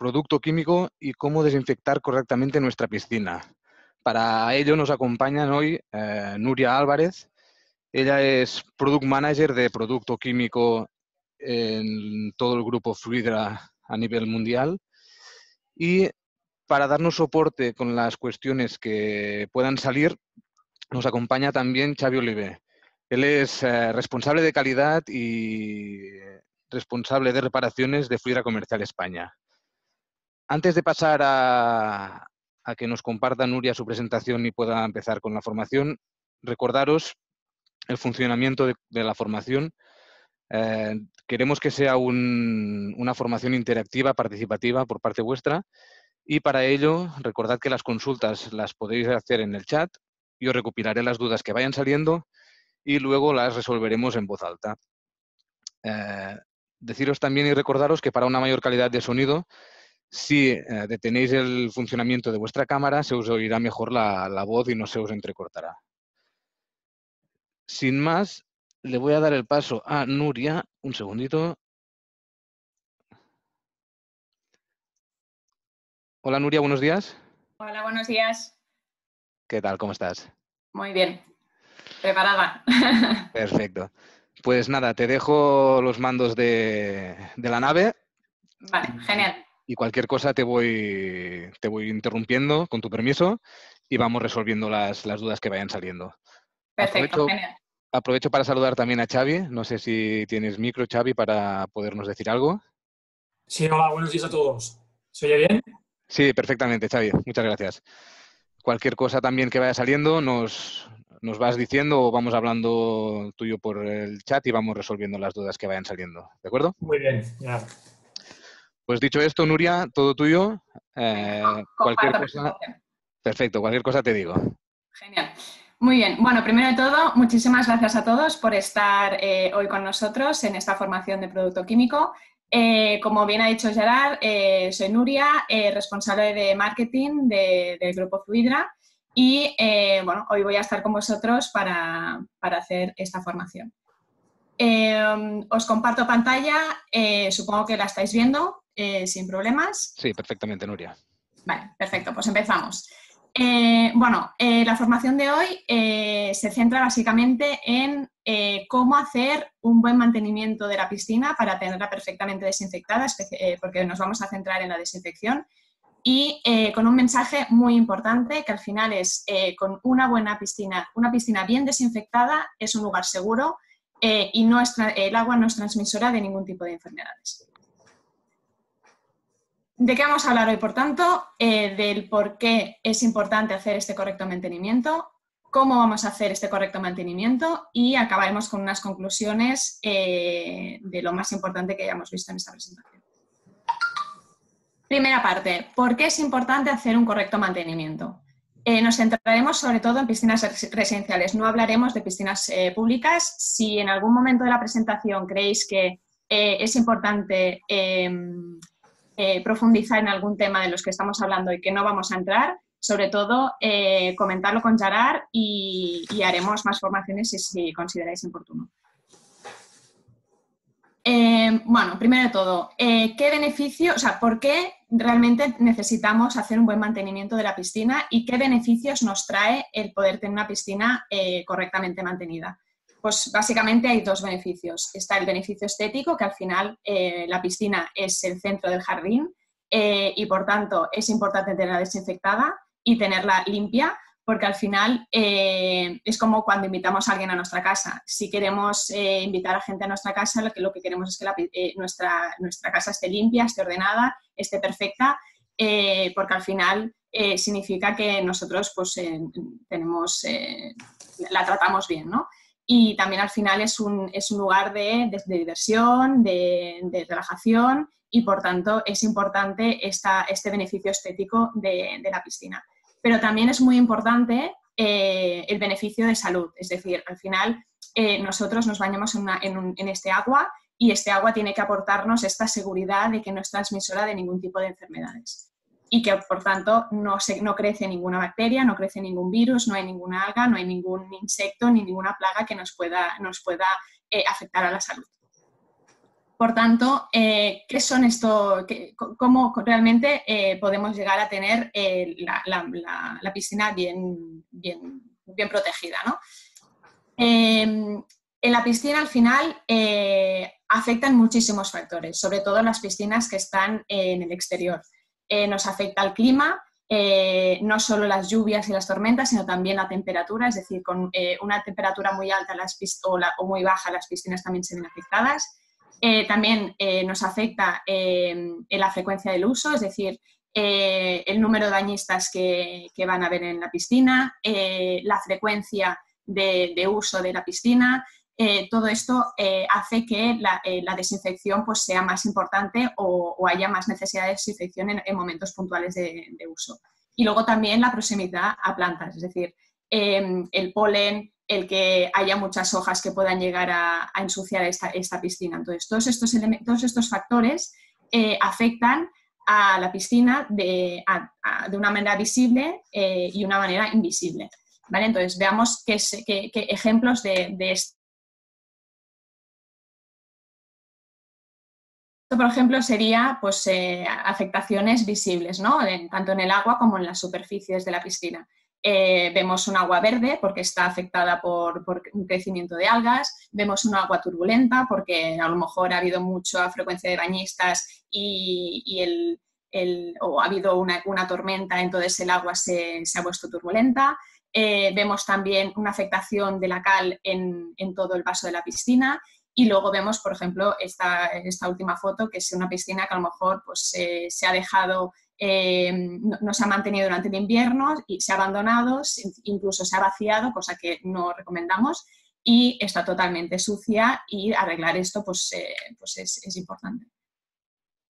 producto químico y cómo desinfectar correctamente nuestra piscina. Para ello nos acompañan hoy Nuria Álvarez. Ella es Product Manager de Producto Químico en todo el grupo Fluidra a nivel mundial. Y para darnos soporte con las cuestiones que puedan salir, nos acompaña también Xavi Oliver. Él es responsable de calidad y responsable de reparaciones de Fluidra Comercial España. Antes de pasar a que nos comparta Nuria su presentación y pueda empezar con la formación, recordaros el funcionamiento de la formación. Queremos que sea una formación interactiva, participativa por parte vuestra, y para ello recordad que las consultas las podéis hacer en el chat. Yo recopilaré las dudas que vayan saliendo y luego las resolveremos en voz alta. Deciros también y recordaros que para una mayor calidad de sonido, si detenéis el funcionamiento de vuestra cámara, se os oirá mejor la voz y no se os entrecortará. Sin más, le voy a dar el paso a Nuria. Un segundito. Hola Nuria, buenos días. Hola, buenos días. ¿Qué tal? ¿Cómo estás? Muy bien. Preparada. Perfecto. Pues nada, te dejo los mandos de la nave. Vale, genial. Y cualquier cosa te voy interrumpiendo, con tu permiso, y vamos resolviendo las dudas que vayan saliendo. Perfecto, genial. Aprovecho para saludar también a Xavi. No sé si tienes micro, Xavi, para podernos decir algo. Sí, hola, buenos días a todos. ¿Se oye bien? Sí, perfectamente, Xavi. Muchas gracias. Cualquier cosa también que vaya saliendo nos vas diciendo o vamos hablando tú y yo por el chat y vamos resolviendo las dudas que vayan saliendo. ¿De acuerdo? Muy bien, ya. Pues dicho esto, Nuria, todo tuyo. Cualquier cosa. Perfecto, cualquier cosa te digo. Genial. Muy bien. Bueno, primero de todo, muchísimas gracias a todos por estar hoy con nosotros en esta formación de producto químico. Como bien ha dicho Gerard, soy Nuria, responsable de marketing del grupo Fluidra y bueno, hoy voy a estar con vosotros para hacer esta formación. Os comparto pantalla, supongo que la estáis viendo sin problemas. Sí, perfectamente, Nuria. Vale, perfecto, pues empezamos. La formación de hoy se centra básicamente en cómo hacer un buen mantenimiento de la piscina para tenerla perfectamente desinfectada, porque nos vamos a centrar en la desinfección, y con un mensaje muy importante que al final es con una buena piscina, una piscina bien desinfectada es un lugar seguro y el agua no es transmisora de ningún tipo de enfermedades. ¿De qué vamos a hablar hoy, por tanto? Del por qué es importante hacer este correcto mantenimiento, cómo vamos a hacer este correcto mantenimiento y acabaremos con unas conclusiones de lo más importante que hayamos visto en esta presentación. Primera parte, ¿por qué es importante hacer un correcto mantenimiento? Nos centraremos sobre todo en piscinas residenciales, no hablaremos de piscinas públicas. Si en algún momento de la presentación creéis que es importante profundizar en algún tema de los que estamos hablando y que no vamos a entrar, sobre todo comentarlo con Gerard y haremos más formaciones si consideráis oportuno. Bueno, primero de todo, ¿qué beneficios, por qué realmente necesitamos hacer un buen mantenimiento de la piscina y qué beneficios nos trae el poder tener una piscina correctamente mantenida? Pues básicamente hay dos beneficios. Está el beneficio estético, que al final la piscina es el centro del jardín y por tanto es importante tenerla desinfectada y tenerla limpia, porque al final es como cuando invitamos a alguien a nuestra casa. Si queremos invitar a gente a nuestra casa, lo que queremos es que nuestra casa esté limpia, esté ordenada, esté perfecta, porque al final significa que nosotros pues, la tratamos bien, ¿no? Y también al final es un lugar de diversión, de relajación y por tanto es importante este beneficio estético de la piscina. Pero también es muy importante el beneficio de salud, es decir, al final nosotros nos bañamos en este agua y este agua tiene que aportarnos esta seguridad de que no es transmisora de ningún tipo de enfermedades y que por tanto no crece ninguna bacteria, no crece ningún virus, no hay ninguna alga, no hay ningún insecto ni ninguna plaga que nos pueda afectar a la salud. Por tanto, ¿qué son esto? ¿Cómo realmente podemos llegar a tener la piscina bien protegida, ¿no? En la piscina, al final, afectan muchísimos factores, sobre todo las piscinas que están en el exterior. Nos afecta el clima, no solo las lluvias y las tormentas, sino también la temperatura, es decir, con una temperatura muy alta o muy baja, las piscinas también se ven afectadas. También nos afecta en la frecuencia del uso, es decir, el número de bañistas que van a haber en la piscina, la frecuencia de uso de la piscina. Todo esto hace que la desinfección pues, sea más importante o haya más necesidad de desinfección en momentos puntuales de uso. Y luego también la proximidad a plantas, es decir, el polen, el que haya muchas hojas que puedan llegar a ensuciar esta piscina. Entonces, todos estos factores afectan a la piscina de una manera visible y una manera invisible. ¿Vale? Entonces, veamos qué ejemplos de esto. Esto, por ejemplo, sería pues, afectaciones visibles, ¿no? Tanto en el agua como en las superficies de la piscina. Vemos un agua verde porque está afectada por un crecimiento de algas, vemos un agua turbulenta porque a lo mejor ha habido mucha frecuencia de bañistas o ha habido una tormenta, entonces el agua se ha puesto turbulenta. Vemos también una afectación de la cal en todo el vaso de la piscina y luego vemos, por ejemplo, esta última foto, que es una piscina que a lo mejor pues, se ha dejado, no se ha mantenido durante el invierno y se ha abandonado, incluso se ha vaciado, cosa que no recomendamos, y está totalmente sucia y arreglar esto pues es importante.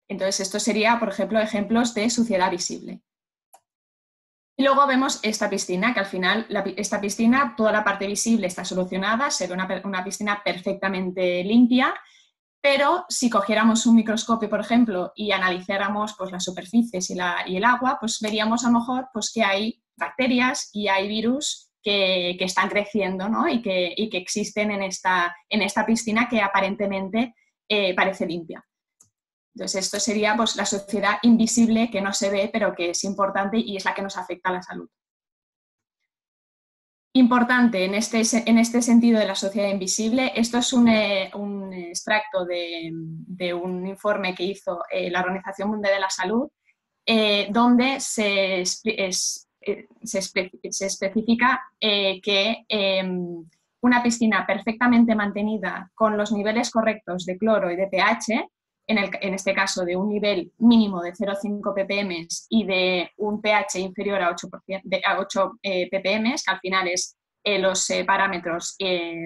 Entonces, esto sería, por ejemplo, ejemplos de suciedad visible. Y luego vemos esta piscina, que al final, esta piscina, toda la parte visible está solucionada, se ve una piscina perfectamente limpia, pero si cogiéramos un microscopio, por ejemplo, y analizáramos pues, las superficies y el agua, pues veríamos a lo mejor pues, que hay bacterias y hay virus que están creciendo, ¿no? y que existen en esta piscina que aparentemente parece limpia. Entonces, esto sería pues, la suciedad invisible que no se ve, pero que es importante y es la que nos afecta a la salud. Importante en este sentido de la suciedad invisible, esto es un extracto de un informe que hizo la Organización Mundial de la Salud, donde se especifica que una piscina perfectamente mantenida con los niveles correctos de cloro y de pH, en este caso de un nivel mínimo de 0,5 ppm y de un pH inferior a 8 ppm, que al final es los parámetros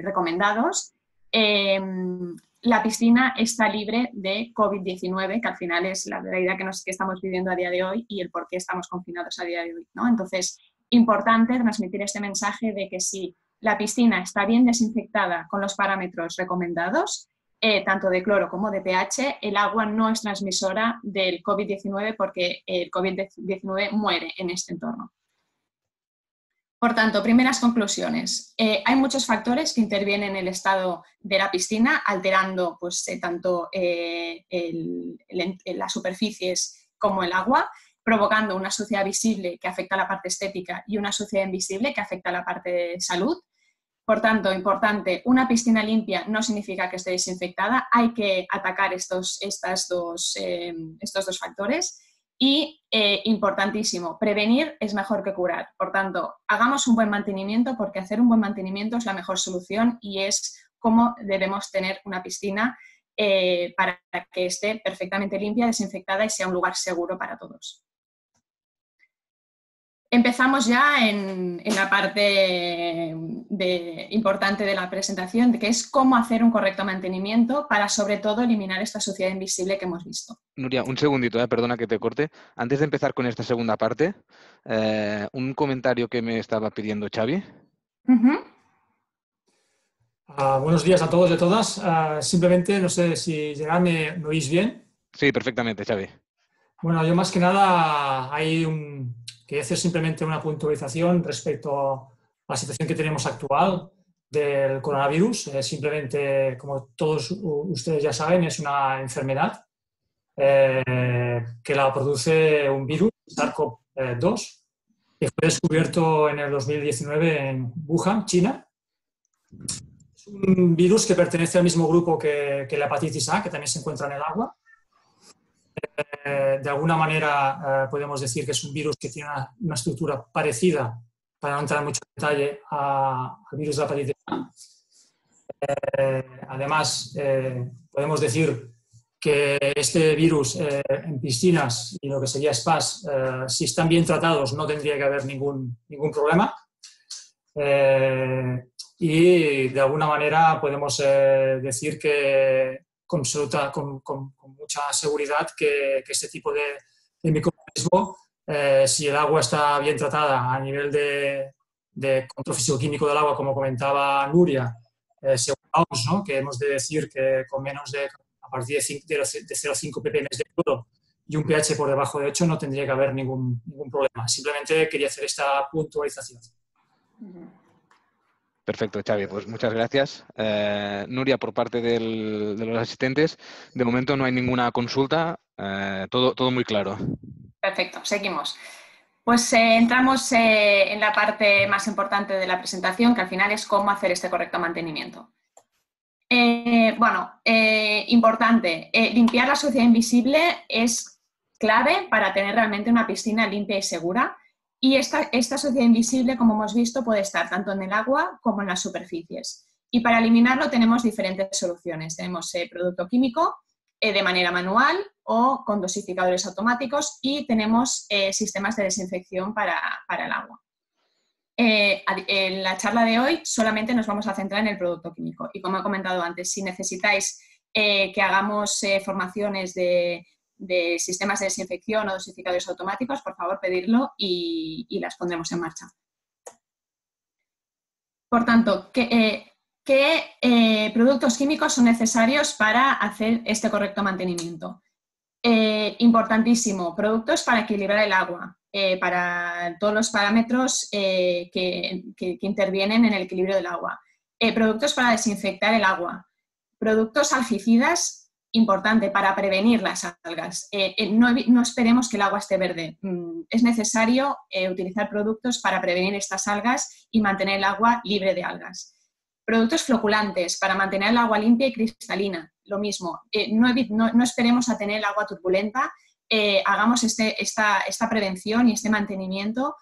recomendados, la piscina está libre de COVID-19, que al final es la realidad que estamos viviendo a día de hoy y el por qué estamos confinados a día de hoy, ¿no? Entonces, importante transmitir este mensaje de que si la piscina está bien desinfectada con los parámetros recomendados, tanto de cloro como de pH, el agua no es transmisora del COVID-19 porque el COVID-19 muere en este entorno. Por tanto, primeras conclusiones. Hay muchos factores que intervienen en el estado de la piscina, alterando pues, tanto las superficies como el agua, provocando una suciedad visible que afecta a la parte estética y una suciedad invisible que afecta a la parte de salud. Por tanto, importante, una piscina limpia no significa que esté desinfectada, hay que atacar estos dos factores y, importantísimo, prevenir es mejor que curar. Por tanto, hagamos un buen mantenimiento porque hacer un buen mantenimiento es la mejor solución y es cómo debemos tener una piscina para que esté perfectamente limpia, desinfectada y sea un lugar seguro para todos. Empezamos ya en la parte importante de la presentación, que es cómo hacer un correcto mantenimiento para, sobre todo, eliminar esta suciedad invisible que hemos visto. Nuria, un segundito, perdona que te corte. Antes de empezar con esta segunda parte, un comentario que me estaba pidiendo Xavi. Buenos días a todos y a todas. Simplemente, no sé si Gerard me oís bien. Sí, perfectamente, Xavi. Bueno, yo más que nada quería hacer simplemente una puntualización respecto a la situación que tenemos actual. del coronavirus. Simplemente, como todos ustedes ya saben, es una enfermedad que la produce un virus, SARS-CoV-2, que fue descubierto en el 2019 en Wuhan, China. Es un virus que pertenece al mismo grupo que la hepatitis A, que también se encuentra en el agua. De alguna manera podemos decir que es un virus que tiene una estructura parecida, para no entrar en mucho detalle, al virus de la hepatitis A. Además, podemos decir que este virus en piscinas y lo que sería spas, si están bien tratados, no tendría que haber ningún problema. Y de alguna manera podemos decir que con mucha seguridad que este tipo de microorganismo, si el agua está bien tratada a nivel de control físico-químico del agua, como comentaba Nuria, según OMS, ¿no? Que hemos de decir que con menos a partir de 0,5 ppm de cloro y un pH por debajo de 8 no tendría que haber ningún problema. Simplemente quería hacer esta puntualización. Perfecto, Xavi, pues muchas gracias. Nuria, por parte de los asistentes, de momento no hay ninguna consulta, todo muy claro. Perfecto, seguimos. Pues entramos en la parte más importante de la presentación, que al final es cómo hacer este correcto mantenimiento. Importante, limpiar la suciedad invisible es clave para tener realmente una piscina limpia y segura. Y esta suciedad invisible, como hemos visto, puede estar tanto en el agua como en las superficies. Y para eliminarlo tenemos diferentes soluciones. Tenemos producto químico de manera manual o con dosificadores automáticos, y tenemos sistemas de desinfección para el agua. En la charla de hoy solamente nos vamos a centrar en el producto químico. Y como he comentado antes, si necesitáis que hagamos formaciones de sistemas de desinfección o dosificadores automáticos, por favor pedirlo y las pondremos en marcha. Por tanto, ¿qué productos químicos son necesarios para hacer este correcto mantenimiento? Importantísimo, productos para equilibrar el agua, para todos los parámetros que intervienen en el equilibrio del agua. Productos para desinfectar el agua. Productos algicidas, importante, para prevenir las algas. No esperemos que el agua esté verde. Es necesario utilizar productos para prevenir estas algas y mantener el agua libre de algas. Productos floculantes, para mantener el agua limpia y cristalina. Lo mismo, no esperemos a tener el agua turbulenta, hagamos esta prevención y este mantenimiento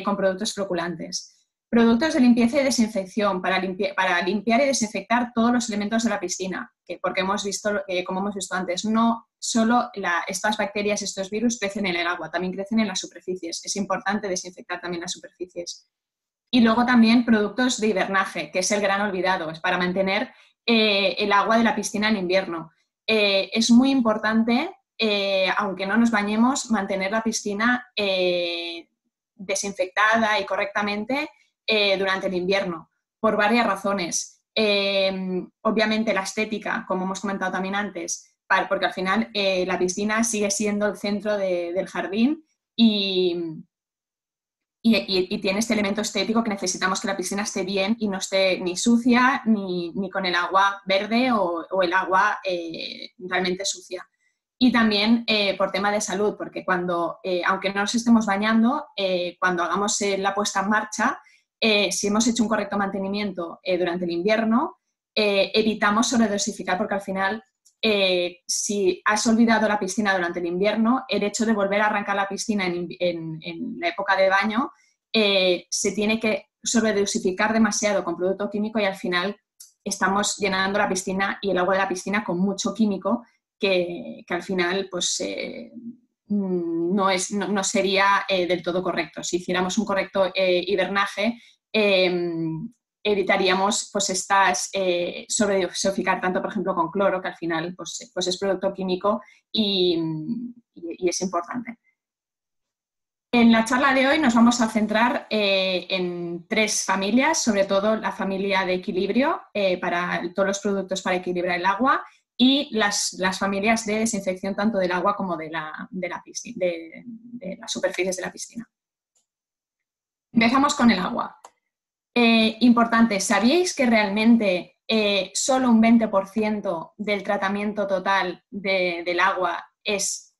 con productos floculantes. Productos de limpieza y desinfección para limpiar y desinfectar todos los elementos de la piscina, porque hemos visto, como hemos visto antes, no solo estas bacterias, estos virus crecen en el agua, también crecen en las superficies. Es importante desinfectar también las superficies. Y luego también productos de hibernaje, que es el gran olvidado, es para mantener el agua de la piscina en invierno. Es muy importante, aunque no nos bañemos, mantener la piscina desinfectada y correctamente durante el invierno, por varias razones. Obviamente la estética, como hemos comentado también antes, porque al final la piscina sigue siendo el centro del jardín y tiene este elemento estético que necesitamos que la piscina esté bien y no esté ni sucia ni con el agua verde o el agua realmente sucia. Y también por tema de salud, porque aunque no nos estemos bañando, cuando hagamos la puesta en marcha, si hemos hecho un correcto mantenimiento durante el invierno, evitamos sobredosificar, porque al final, si has olvidado la piscina durante el invierno, el hecho de volver a arrancar la piscina en la época de baño, se tiene que sobredosificar demasiado con producto químico y al final estamos llenando la piscina y el agua de la piscina con mucho químico que al final pues no sería del todo correcto. Si hiciéramos un correcto hibernaje, evitaríamos pues sobredosificar tanto, por ejemplo, con cloro, que al final pues es producto químico y es importante. En la charla de hoy nos vamos a centrar en 3 familias, sobre todo la familia de equilibrio para todos los productos para equilibrar el agua y las familias de desinfección tanto del agua como de las superficies de la piscina. Empezamos con el agua. Importante, ¿sabíais que realmente solo un 20% del tratamiento total del agua es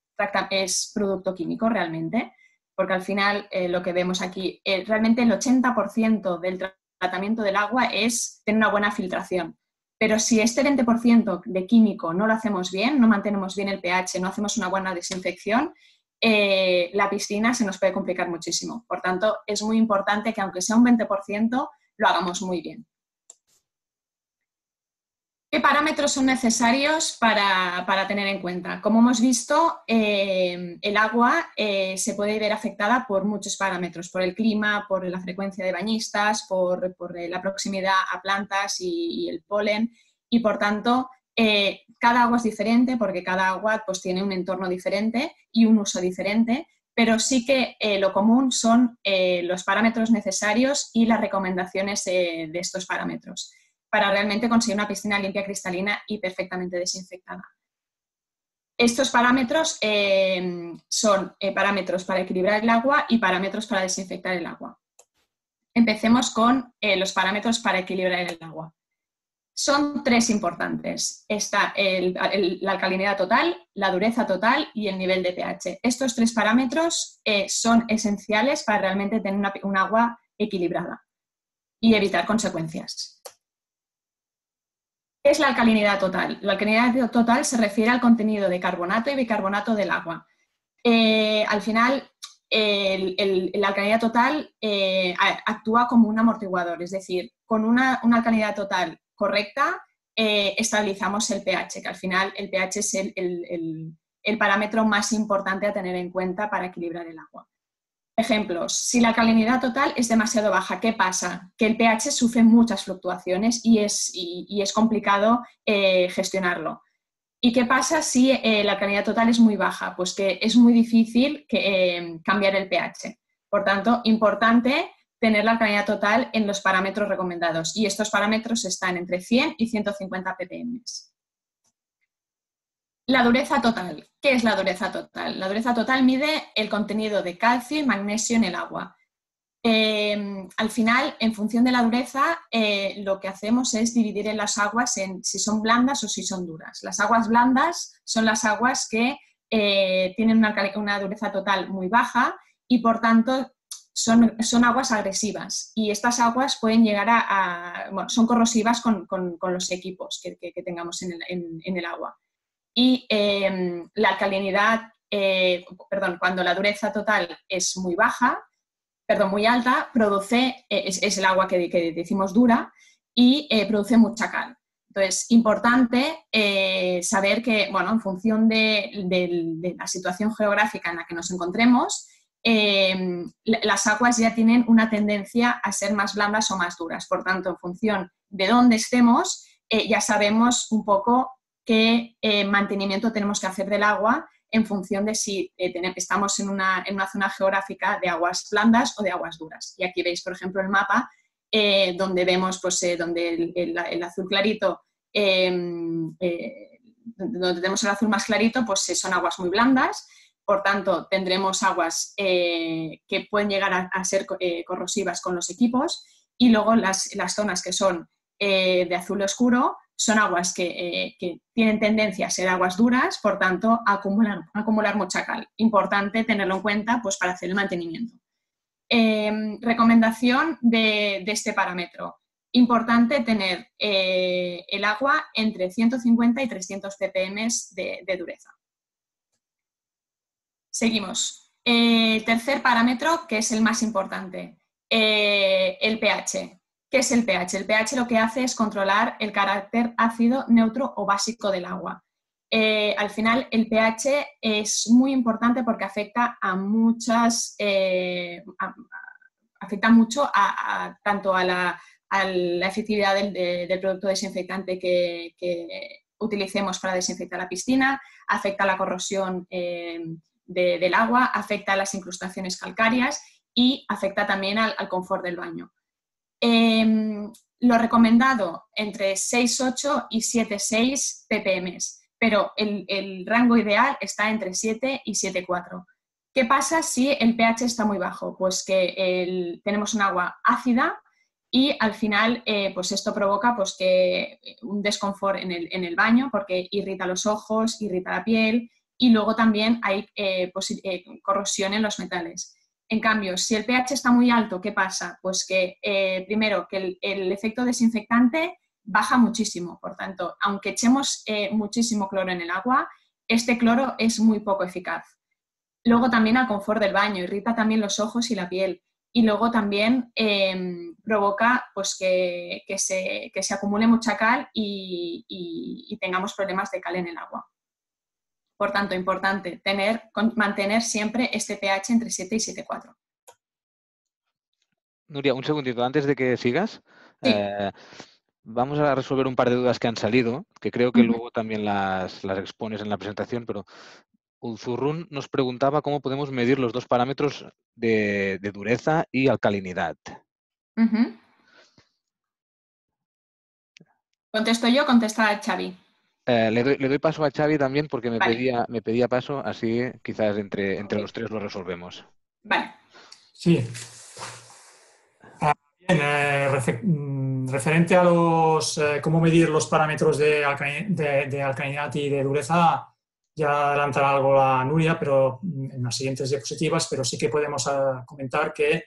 producto químico realmente? Porque al final lo que vemos aquí, realmente el 80% del tratamiento del agua es tener una buena filtración. Pero si este 20% de químico no lo hacemos bien, no mantenemos bien el pH, no hacemos una buena desinfección, la piscina se nos puede complicar muchísimo. Por tanto, es muy importante que aunque sea un 20%, lo hagamos muy bien. ¿Qué parámetros son necesarios para tener en cuenta? Como hemos visto, el agua se puede ver afectada por muchos parámetros, por el clima, por la frecuencia de bañistas, por la proximidad a plantas y el polen, y por tanto, cada agua es diferente porque cada agua pues, tiene un entorno diferente y un uso diferente, pero sí que lo común son los parámetros necesarios y las recomendaciones de estos parámetros para realmente conseguir una piscina limpia, cristalina y perfectamente desinfectada. Estos parámetros son parámetros para equilibrar el agua y parámetros para desinfectar el agua. Empecemos con los parámetros para equilibrar el agua. Son 3 importantes. Está la alcalinidad total, la dureza total y el nivel de pH. Estos 3 parámetros son esenciales para realmente tener un agua equilibrada y evitar consecuencias. ¿Qué es la alcalinidad total? La alcalinidad total se refiere al contenido de carbonato y bicarbonato del agua. Al final, la alcalinidad total actúa como un amortiguador, es decir, con una alcalinidad total correcta estabilizamos el pH, que al final el pH es el parámetro más importante a tener en cuenta para equilibrar el agua. Ejemplos, si la alcalinidad total es demasiado baja, ¿qué pasa? Que el pH sufre muchas fluctuaciones y es complicado gestionarlo. ¿Y qué pasa si la alcalinidad total es muy baja? Pues que es muy difícil cambiar el pH. Por tanto, importante tener la alcalinidad total en los parámetros recomendados y estos parámetros están entre 100 y 150 ppm. La dureza total. ¿Qué es la dureza total? La dureza total mide el contenido de calcio y magnesio en el agua. Al final, en función de la dureza, lo que hacemos es dividir en las aguas en si son blandas o si son duras. Las aguas blandas son las aguas que tienen una dureza total muy baja y, por tanto, son aguas agresivas. Y estas aguas pueden llegar bueno, son corrosivas con los equipos que tengamos en el agua. Y la alcalinidad, cuando la dureza total es muy muy alta, produce, es el agua que decimos dura y produce mucha cal. Entonces, importante saber que, bueno, en función de la situación geográfica en la que nos encontremos, las aguas ya tienen una tendencia a ser más blandas o más duras. Por tanto, en función de dónde estemos, ya sabemos un poco qué mantenimiento tenemos que hacer del agua en función de si estamos en una zona geográfica de aguas blandas o de aguas duras. Y aquí veis, por ejemplo, el mapa donde vemos donde el azul clarito, donde tenemos el azul más clarito, pues son aguas muy blandas. Por tanto, tendremos aguas que pueden llegar a ser corrosivas con los equipos y luego las zonas que son de azul oscuro son aguas que tienen tendencia a ser aguas duras, por tanto, a acumular mucha cal. Importante tenerlo en cuenta pues, para hacer el mantenimiento. Recomendación de este parámetro. Importante tener el agua entre 150 y 300 ppm de dureza. Seguimos. Tercer parámetro, que es el más importante, el pH. ¿Qué es el pH? El pH lo que hace es controlar el carácter ácido, neutro o básico del agua. Al final, el pH es muy importante porque afecta a muchas, afecta mucho tanto a la efectividad del producto desinfectante que utilicemos para desinfectar la piscina, afecta a la corrosión del agua, afecta a las incrustaciones calcáreas y afecta también al confort del baño. Lo recomendado entre 6,8 y 7,6 ppm, pero el rango ideal está entre 7 y 7,4. ¿Qué pasa si el pH está muy bajo? Pues que tenemos un agua ácida y al final pues esto provoca pues, que un desconfort en el baño porque irrita los ojos, irrita la piel y luego también hay corrosión en los metales. En cambio, si el pH está muy alto, ¿qué pasa? Pues que primero que el efecto desinfectante baja muchísimo, por tanto, aunque echemos muchísimo cloro en el agua, este cloro es muy poco eficaz. Luego también al confort del baño, irrita también los ojos y la piel. Y luego también provoca pues, que se acumule mucha cal y tengamos problemas de cal en el agua. Por tanto, importante mantener siempre este pH entre 7 y 7,4. Nuria, un segundito, antes de que sigas, Sí. vamos a resolver un par de dudas que han salido, que creo que luego también las expones en la presentación, pero Ulzurrun nos preguntaba cómo podemos medir los dos parámetros de dureza y alcalinidad. ¿Contesto yo o contesta Xavi? Le doy paso a Xavi también porque Vale. me pedía paso, así quizás entre los tres lo resolvemos. Vale. Sí. Bien, referente a cómo medir los parámetros de alcalinidad y de dureza, ya adelantará algo la Nuria, pero en las siguientes diapositivas, pero sí que podemos comentar que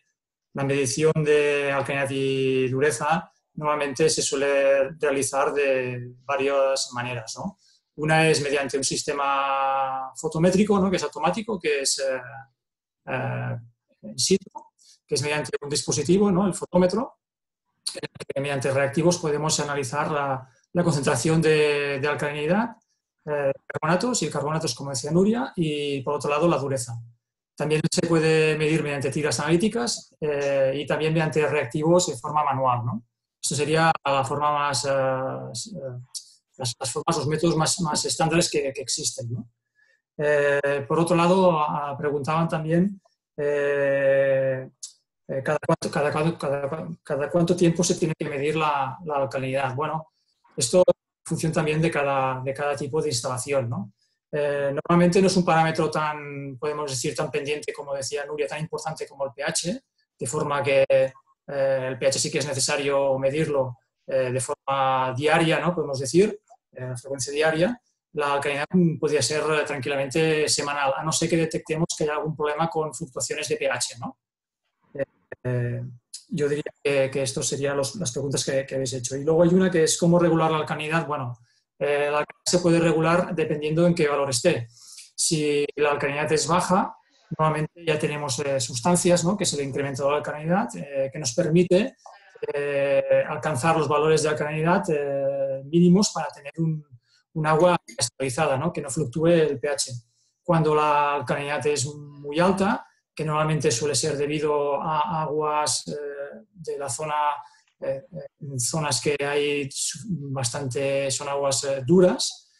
la medición de alcalinidad y dureza normalmente se suele realizar de varias maneras, ¿no? Una es mediante un sistema fotométrico, ¿no?, que es automático, que es in situ, que es mediante un dispositivo, ¿no?, el fotómetro, que mediante reactivos podemos analizar la concentración de alcalinidad, carbonatos, y el carbonato es, como decía Nuria, y por otro lado la dureza. También se puede medir mediante tiras analíticas y también mediante reactivos de forma manual, ¿no? Esto sería la forma más, los métodos más estándares que existen, ¿no? Por otro lado, preguntaban también cada cuánto tiempo se tiene que medir la alcalinidad. Bueno, esto es función también de cada tipo de instalación, ¿no? Normalmente no es un parámetro podemos decir, tan pendiente, como decía Nuria, tan importante como el pH, de forma que el pH sí que es necesario medirlo de forma diaria, ¿no?, podemos decir, frecuencia diaria. La alcalinidad podría ser tranquilamente semanal, a no ser que detectemos que hay algún problema con fluctuaciones de pH, ¿no? Yo diría que estas serían las preguntas que habéis hecho. Y luego hay una que es cómo regular la alcalinidad. Bueno, la alcalinidad se puede regular dependiendo en qué valor esté. Si la alcalinidad es baja, normalmente ya tenemos sustancias, ¿no?, que es el incremento de la alcalinidad, que nos permite alcanzar los valores de alcalinidad mínimos para tener un agua estabilizada, ¿no?, que no fluctúe el pH. Cuando la alcalinidad es muy alta, que normalmente suele ser debido a aguas de la zona, zonas que hay bastante, son aguas duras.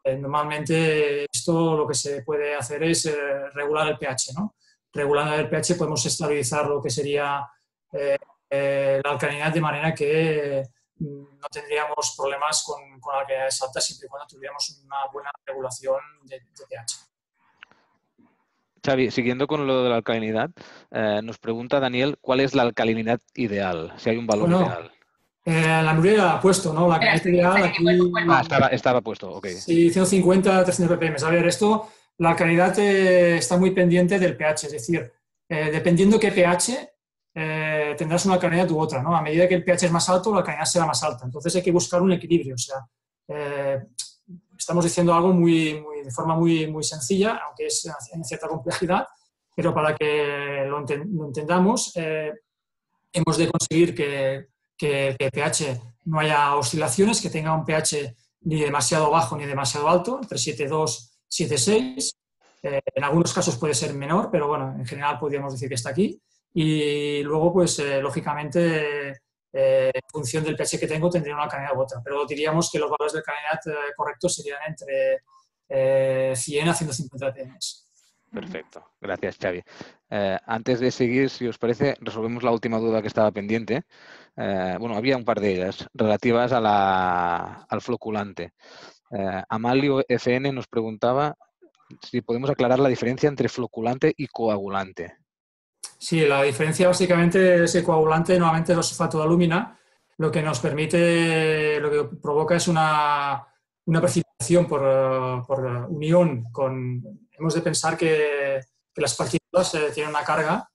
Normalmente esto lo que se puede hacer es regular el pH, ¿no? Regulando el pH podemos estabilizar lo que sería la alcalinidad de manera que no tendríamos problemas con alcalinidades altas siempre y cuando tuviéramos una buena regulación de pH. Xavi, siguiendo con lo de la alcalinidad, nos pregunta Daniel cuál es la alcalinidad ideal, si hay un valor ideal. La Nuria la ha puesto, ¿no? La alcalinidad ideal aquí... estaba puesto, ok. Sí, 150, 300 ppm. A ver, la alcalinidad está muy pendiente del pH, es decir, dependiendo qué pH, tendrás una alcalinidad u otra, ¿no? A medida que el pH es más alto, la alcalinidad será más alta. Entonces hay que buscar un equilibrio, o sea, estamos diciendo algo de forma muy sencilla, aunque es en cierta complejidad, pero para que lo entendamos, hemos de conseguir que el pH no haya oscilaciones, que tenga un pH ni demasiado bajo ni demasiado alto, entre 7,2 y 7,6. En algunos casos puede ser menor, pero bueno, en general podríamos decir que está aquí. Y luego, pues, lógicamente, en función del pH que tengo, tendría una alcalinidad u otra. Pero diríamos que los valores de alcalinidad correctos serían entre 100 a 150 ppm. Perfecto, gracias Xavi. Antes de seguir, si os parece, resolvemos la última duda que estaba pendiente. Bueno, había un par de ellas relativas al floculante. Amalio FN nos preguntaba si podemos aclarar la diferencia entre floculante y coagulante. Sí, la diferencia básicamente es el coagulante, normalmente es el sulfato de alúmina, lo que nos permite, lo que provoca es una precipitación por unión con... Hemos de pensar que las partículas tienen una carga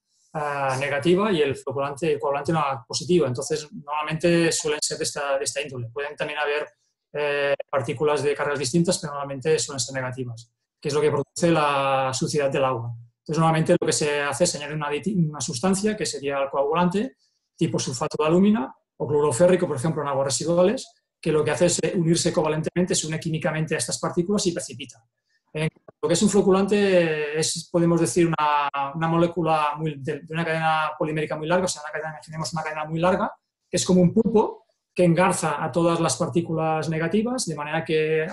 negativa y el coagulante una positiva. Entonces, normalmente suelen ser de esta índole. Pueden también haber partículas de cargas distintas, pero normalmente suelen ser negativas, que es lo que produce la suciedad del agua. Entonces, normalmente lo que se hace es añadir una sustancia, que sería el coagulante, tipo sulfato de alúmina o cloruro férrico, por ejemplo, en aguas residuales, que lo que hace es unirse covalentemente, se une químicamente a estas partículas y precipita. Lo que es un floculante es, podemos decir, una molécula de una cadena polimérica muy larga, o sea, imaginemos una cadena muy larga, que es como un pulpo que engarza a todas las partículas negativas, de manera que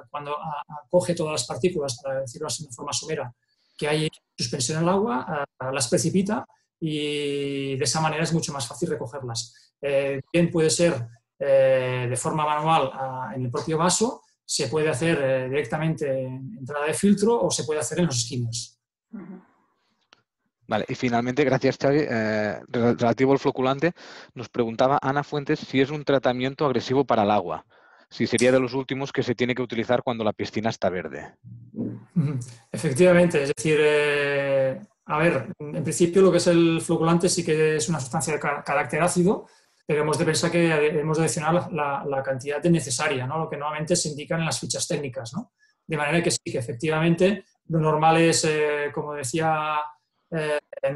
cuando acoge todas las partículas, para decirlo así de forma somera, que hay suspensión en el agua, las precipita y de esa manera es mucho más fácil recogerlas. Bien puede ser de forma manual en el propio vaso, se puede hacer directamente en entrada de filtro o se puede hacer en los skimmers. Vale, y finalmente, gracias Xavi, relativo al floculante, nos preguntaba Ana Fuentes si es un tratamiento agresivo para el agua, si sería de los últimos que se tiene que utilizar cuando la piscina está verde. Efectivamente, es decir, a ver, en principio lo que es el floculante sí que es una sustancia de carácter ácido, pero hemos de pensar que hemos de adicionar la cantidad necesaria, ¿no? Lo que normalmente se indican en las fichas técnicas, ¿no? De manera que sí, que efectivamente lo normal es, como decía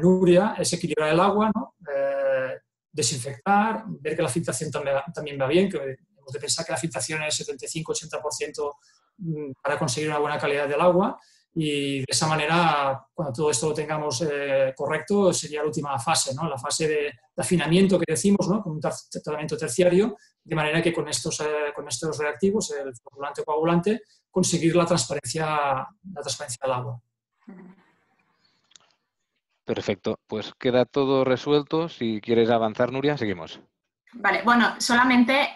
Nuria, es equilibrar el agua, ¿no? Desinfectar, ver que la filtración también va bien, que hemos de pensar que la filtración es 75-80% para conseguir una buena calidad del agua, y de esa manera, cuando todo esto lo tengamos correcto, sería la última fase, ¿no? La fase de afinamiento que decimos, ¿no? Con un tratamiento terciario, de manera que con estos reactivos, el floculante o coagulante, conseguir la transparencia del agua. Perfecto, pues queda todo resuelto. Si quieres avanzar, Nuria, seguimos. Vale, bueno, solamente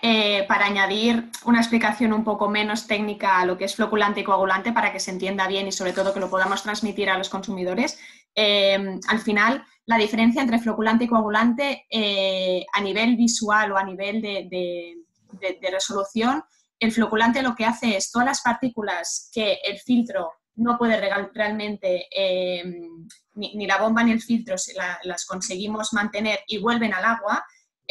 para añadir una explicación un poco menos técnica a lo que es floculante y coagulante para que se entienda bien y sobre todo que lo podamos transmitir a los consumidores. Al final, la diferencia entre floculante y coagulante a nivel visual o a nivel de resolución, el floculante lo que hace es todas las partículas que el filtro no puede realmente, ni la bomba ni el filtro las conseguimos mantener y vuelven al agua.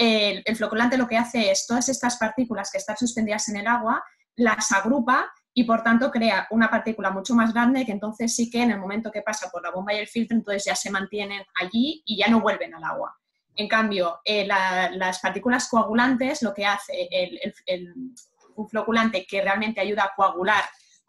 El floculante lo que hace es todas estas partículas que están suspendidas en el agua, las agrupa y por tanto crea una partícula mucho más grande que entonces sí que en el momento que pasa por la bomba y el filtro entonces ya se mantienen allí y ya no vuelven al agua. En cambio, las partículas coagulantes lo que hace un floculante que realmente ayuda a coagular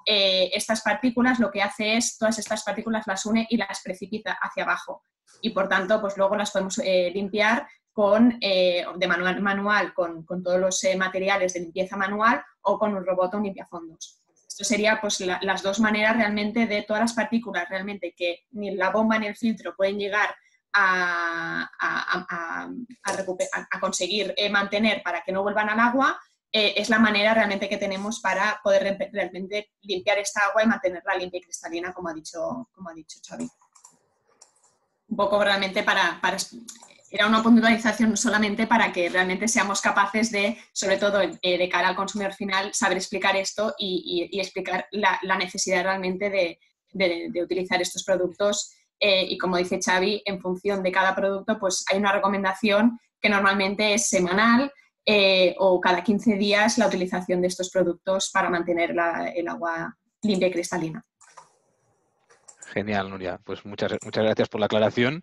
estas partículas, lo que hace es todas estas partículas las une y las precipita hacia abajo y por tanto pues luego las podemos limpiar de manual con todos los materiales de limpieza manual o con un robot o un limpiafondos. Esto sería pues las dos maneras realmente de todas las partículas realmente que ni la bomba ni el filtro pueden llegar a conseguir mantener para que no vuelvan al agua. Es la manera realmente que tenemos para poder realmente limpiar esta agua y mantenerla limpia y cristalina, como ha dicho Xavi. Un poco realmente era una puntualización solamente para que realmente seamos capaces de, sobre todo de cara al consumidor final, saber explicar esto y explicar la necesidad realmente de utilizar estos productos. Y como dice Xavi, en función de cada producto, pues hay una recomendación que normalmente es semanal o cada 15 días la utilización de estos productos para mantener el agua limpia y cristalina. Genial, Nuria. Pues muchas gracias por la aclaración.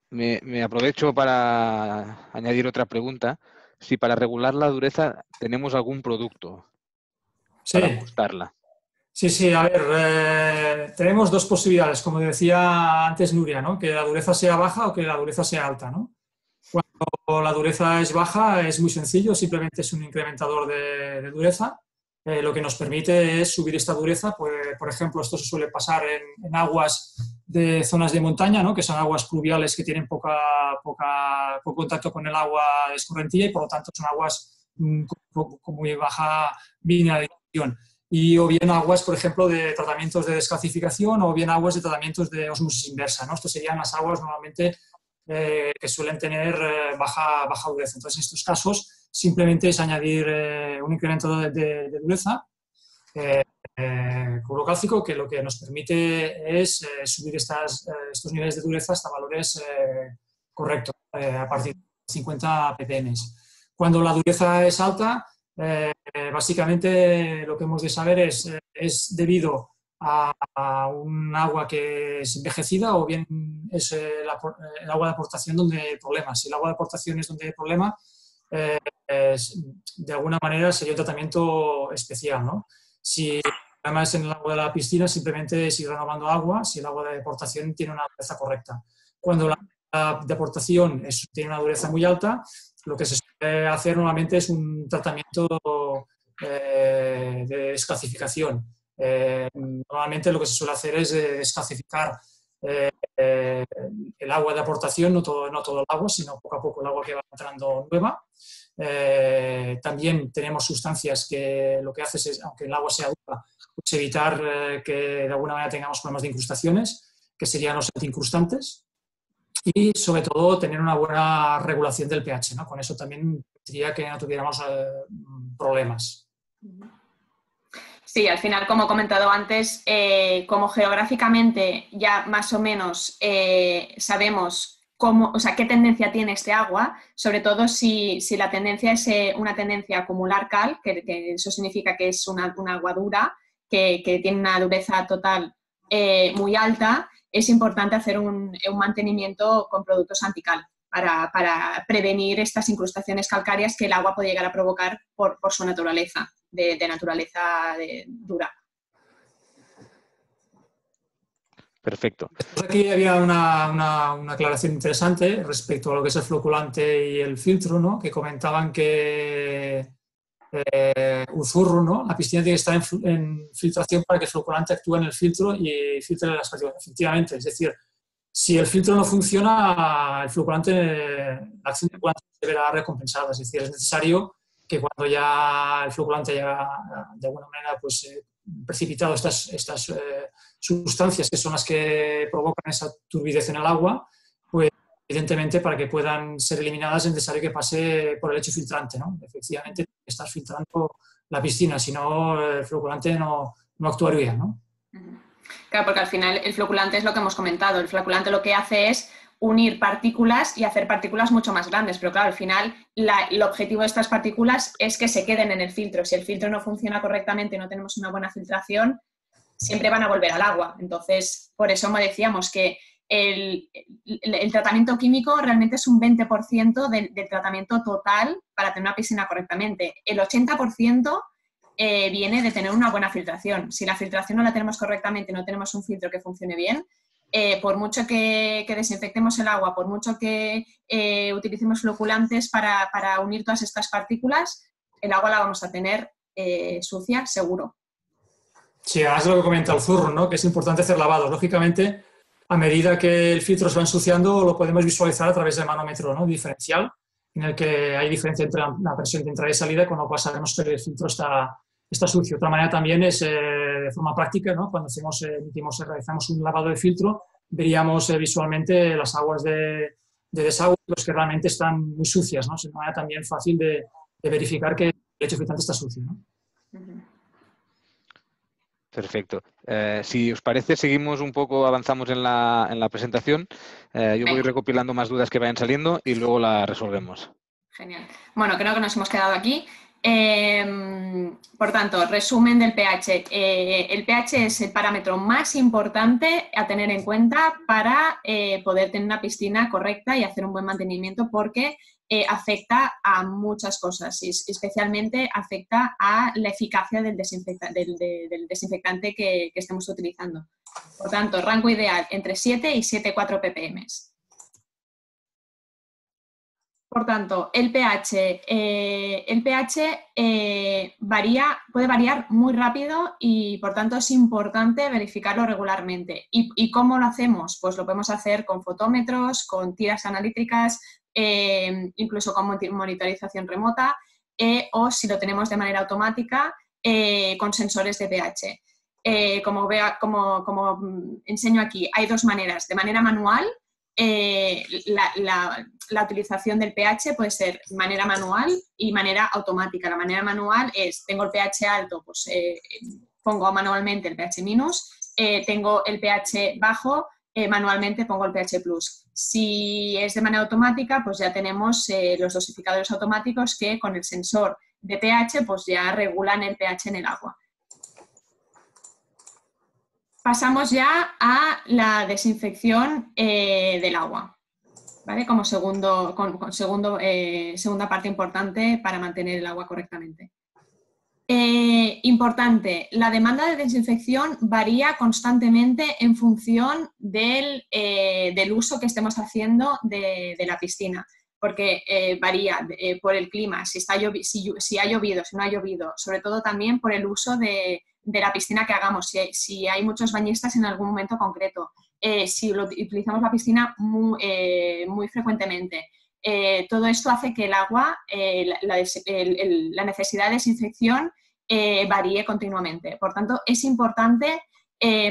Me aprovecho para añadir otra pregunta. Si para regular la dureza tenemos algún producto para ajustarla. Sí, a ver, tenemos dos posibilidades, como decía antes Nuria, ¿no? Que la dureza sea baja o que la dureza sea alta, ¿no? Cuando la dureza es baja es muy sencillo, simplemente es un incrementador de dureza. Lo que nos permite es subir esta dureza, pues, por ejemplo, esto se suele pasar en aguas de zonas de montaña, ¿no? Que son aguas pluviales que tienen poco contacto con el agua escorrentía y por lo tanto son aguas con muy baja mineralización. y o bien aguas, por ejemplo, de tratamientos de descalcificación o bien aguas de tratamientos de ósmosis inversa, ¿no? Estos serían las aguas normalmente que suelen tener baja dureza. Entonces, en estos casos, simplemente es añadir un incremento de dureza clorocálcico, que lo que nos permite es subir estos niveles de dureza hasta valores correctos, a partir de 50 ppm. Cuando la dureza es alta, básicamente lo que hemos de saber es debido a un agua que es envejecida o bien es el agua de aportación donde hay problemas. Si el agua de aportación es donde hay problema, de alguna manera sería un tratamiento especial, ¿no? Si el problema es en el agua de la piscina, simplemente es ir renovando agua si el agua de aportación tiene una dureza correcta. Cuando la de aportación tiene una dureza muy alta, lo que se suele hacer normalmente es un tratamiento de descalcificación. Normalmente lo que se suele hacer es descalcificar el agua de aportación, no todo el agua, sino poco a poco el agua que va entrando nueva. También tenemos sustancias que lo que haces es, aunque el agua sea dura, pues evitar que de alguna manera tengamos problemas de incrustaciones, que serían los antiincrustantes. Y sobre todo tener una buena regulación del pH, ¿no? Con eso también diría que no tuviéramos problemas. Sí, al final, como he comentado antes, como geográficamente ya más o menos sabemos cómo, o sea, qué tendencia tiene este agua, sobre todo si la tendencia es una tendencia a acumular cal, que eso significa que es una agua dura, que tiene una dureza total muy alta, es importante hacer un mantenimiento con productos antical para prevenir estas incrustaciones calcáreas que el agua puede llegar a provocar por su naturaleza, de naturaleza dura. Perfecto. Aquí había una aclaración interesante respecto a lo que es el floculante y el filtro, ¿no? Que comentaban que Uzurro, ¿no? La piscina tiene que estar en filtración para que el floculante actúe en el filtro y filtre las partículas. Efectivamente, es decir, si el filtro no funciona, la acción del floculante se verá recompensada. Es decir, es necesario que cuando ya el floculante haya de alguna manera pues, precipitado estas sustancias que son las que provocan esa turbidez en el agua, pues evidentemente para que puedan ser eliminadas es necesario que pase por el lecho filtrante, ¿no? Efectivamente, estás filtrando la piscina, si no el floculante no actuaría, ¿no? Claro, porque al final el floculante es lo que hemos comentado. El floculante lo que hace es unir partículas y hacer partículas mucho más grandes, pero claro, al final el objetivo de estas partículas es que se queden en el filtro. Si el filtro no funciona correctamente y no tenemos una buena filtración, siempre van a volver al agua. Entonces, por eso me decíamos que el tratamiento químico realmente es un 20% del tratamiento total para tener una piscina correctamente. El 80% viene de tener una buena filtración. Si la filtración no la tenemos correctamente, no tenemos un filtro que funcione bien, por mucho que desinfectemos el agua, por mucho que utilicemos floculantes para unir todas estas partículas, el agua la vamos a tener sucia, seguro. Sí, además lo que comenta Uzurro, ¿no? Que es importante hacer lavados. Lógicamente, a medida que el filtro se va ensuciando, lo podemos visualizar a través del manómetro, ¿no? Diferencial, en el que hay diferencia entre la presión de entrada y salida, con lo cual sabemos que el filtro está sucio. Otra manera también es de forma práctica, ¿no? Cuando realizamos un lavado de filtro, veríamos visualmente las aguas de desagüe, los que realmente están muy sucias, ¿no? Es una manera también fácil de verificar que el lecho filtrante está sucio, ¿no? Perfecto. Si os parece, seguimos un poco, avanzamos en la presentación. Yo voy recopilando más dudas que vayan saliendo y luego las resolvemos. Genial. Bueno, creo que nos hemos quedado aquí. Por tanto, resumen del pH. El pH es el parámetro más importante a tener en cuenta para poder tener una piscina correcta y hacer un buen mantenimiento, porque afecta a muchas cosas y especialmente afecta a la eficacia del desinfectante que estemos utilizando. Por tanto, rango ideal entre 7 y 7,4 ppm. Por tanto, el pH puede variar muy rápido y, por tanto, es importante verificarlo regularmente. ¿Y cómo lo hacemos? Pues lo podemos hacer con fotómetros, con tiras analíticas, incluso con monitorización remota, o si lo tenemos de manera automática, con sensores de pH. Como enseño aquí, hay dos maneras. De manera manual, la utilización del pH puede ser de manera manual y manera automática. La manera manual es, tengo el pH alto, pues pongo manualmente el pH minus, tengo el pH bajo, manualmente pongo el pH plus. Si es de manera automática, pues ya tenemos los dosificadores automáticos que con el sensor de pH pues ya regulan el pH en el agua. Pasamos ya a la desinfección del agua, ¿vale? Como segunda parte importante para mantener el agua correctamente. Importante, la demanda de desinfección varía constantemente en función del uso que estemos haciendo de la piscina, porque varía por el clima, si ha llovido, si no ha llovido, sobre todo también por el uso de la piscina que hagamos, si hay muchos bañistas en algún momento concreto, si utilizamos la piscina muy frecuentemente. Todo esto hace que el agua, la necesidad de desinfección varíe continuamente. Por tanto, es importante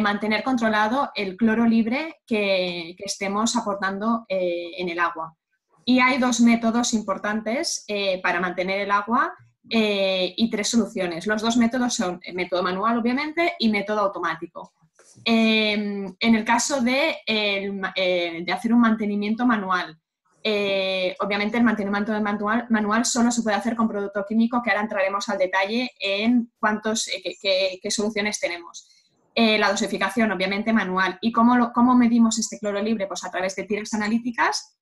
mantener controlado el cloro libre que estemos aportando en el agua. Y hay dos métodos importantes para mantener el agua y tres soluciones. Los dos métodos son método manual, obviamente, y método automático. En el caso de hacer un mantenimiento manual, obviamente el mantenimiento manual solo se puede hacer con producto químico, que ahora entraremos al detalle en qué soluciones tenemos. La dosificación, obviamente, manual. ¿Y cómo medimos este cloro libre? Pues a través de tiras analíticas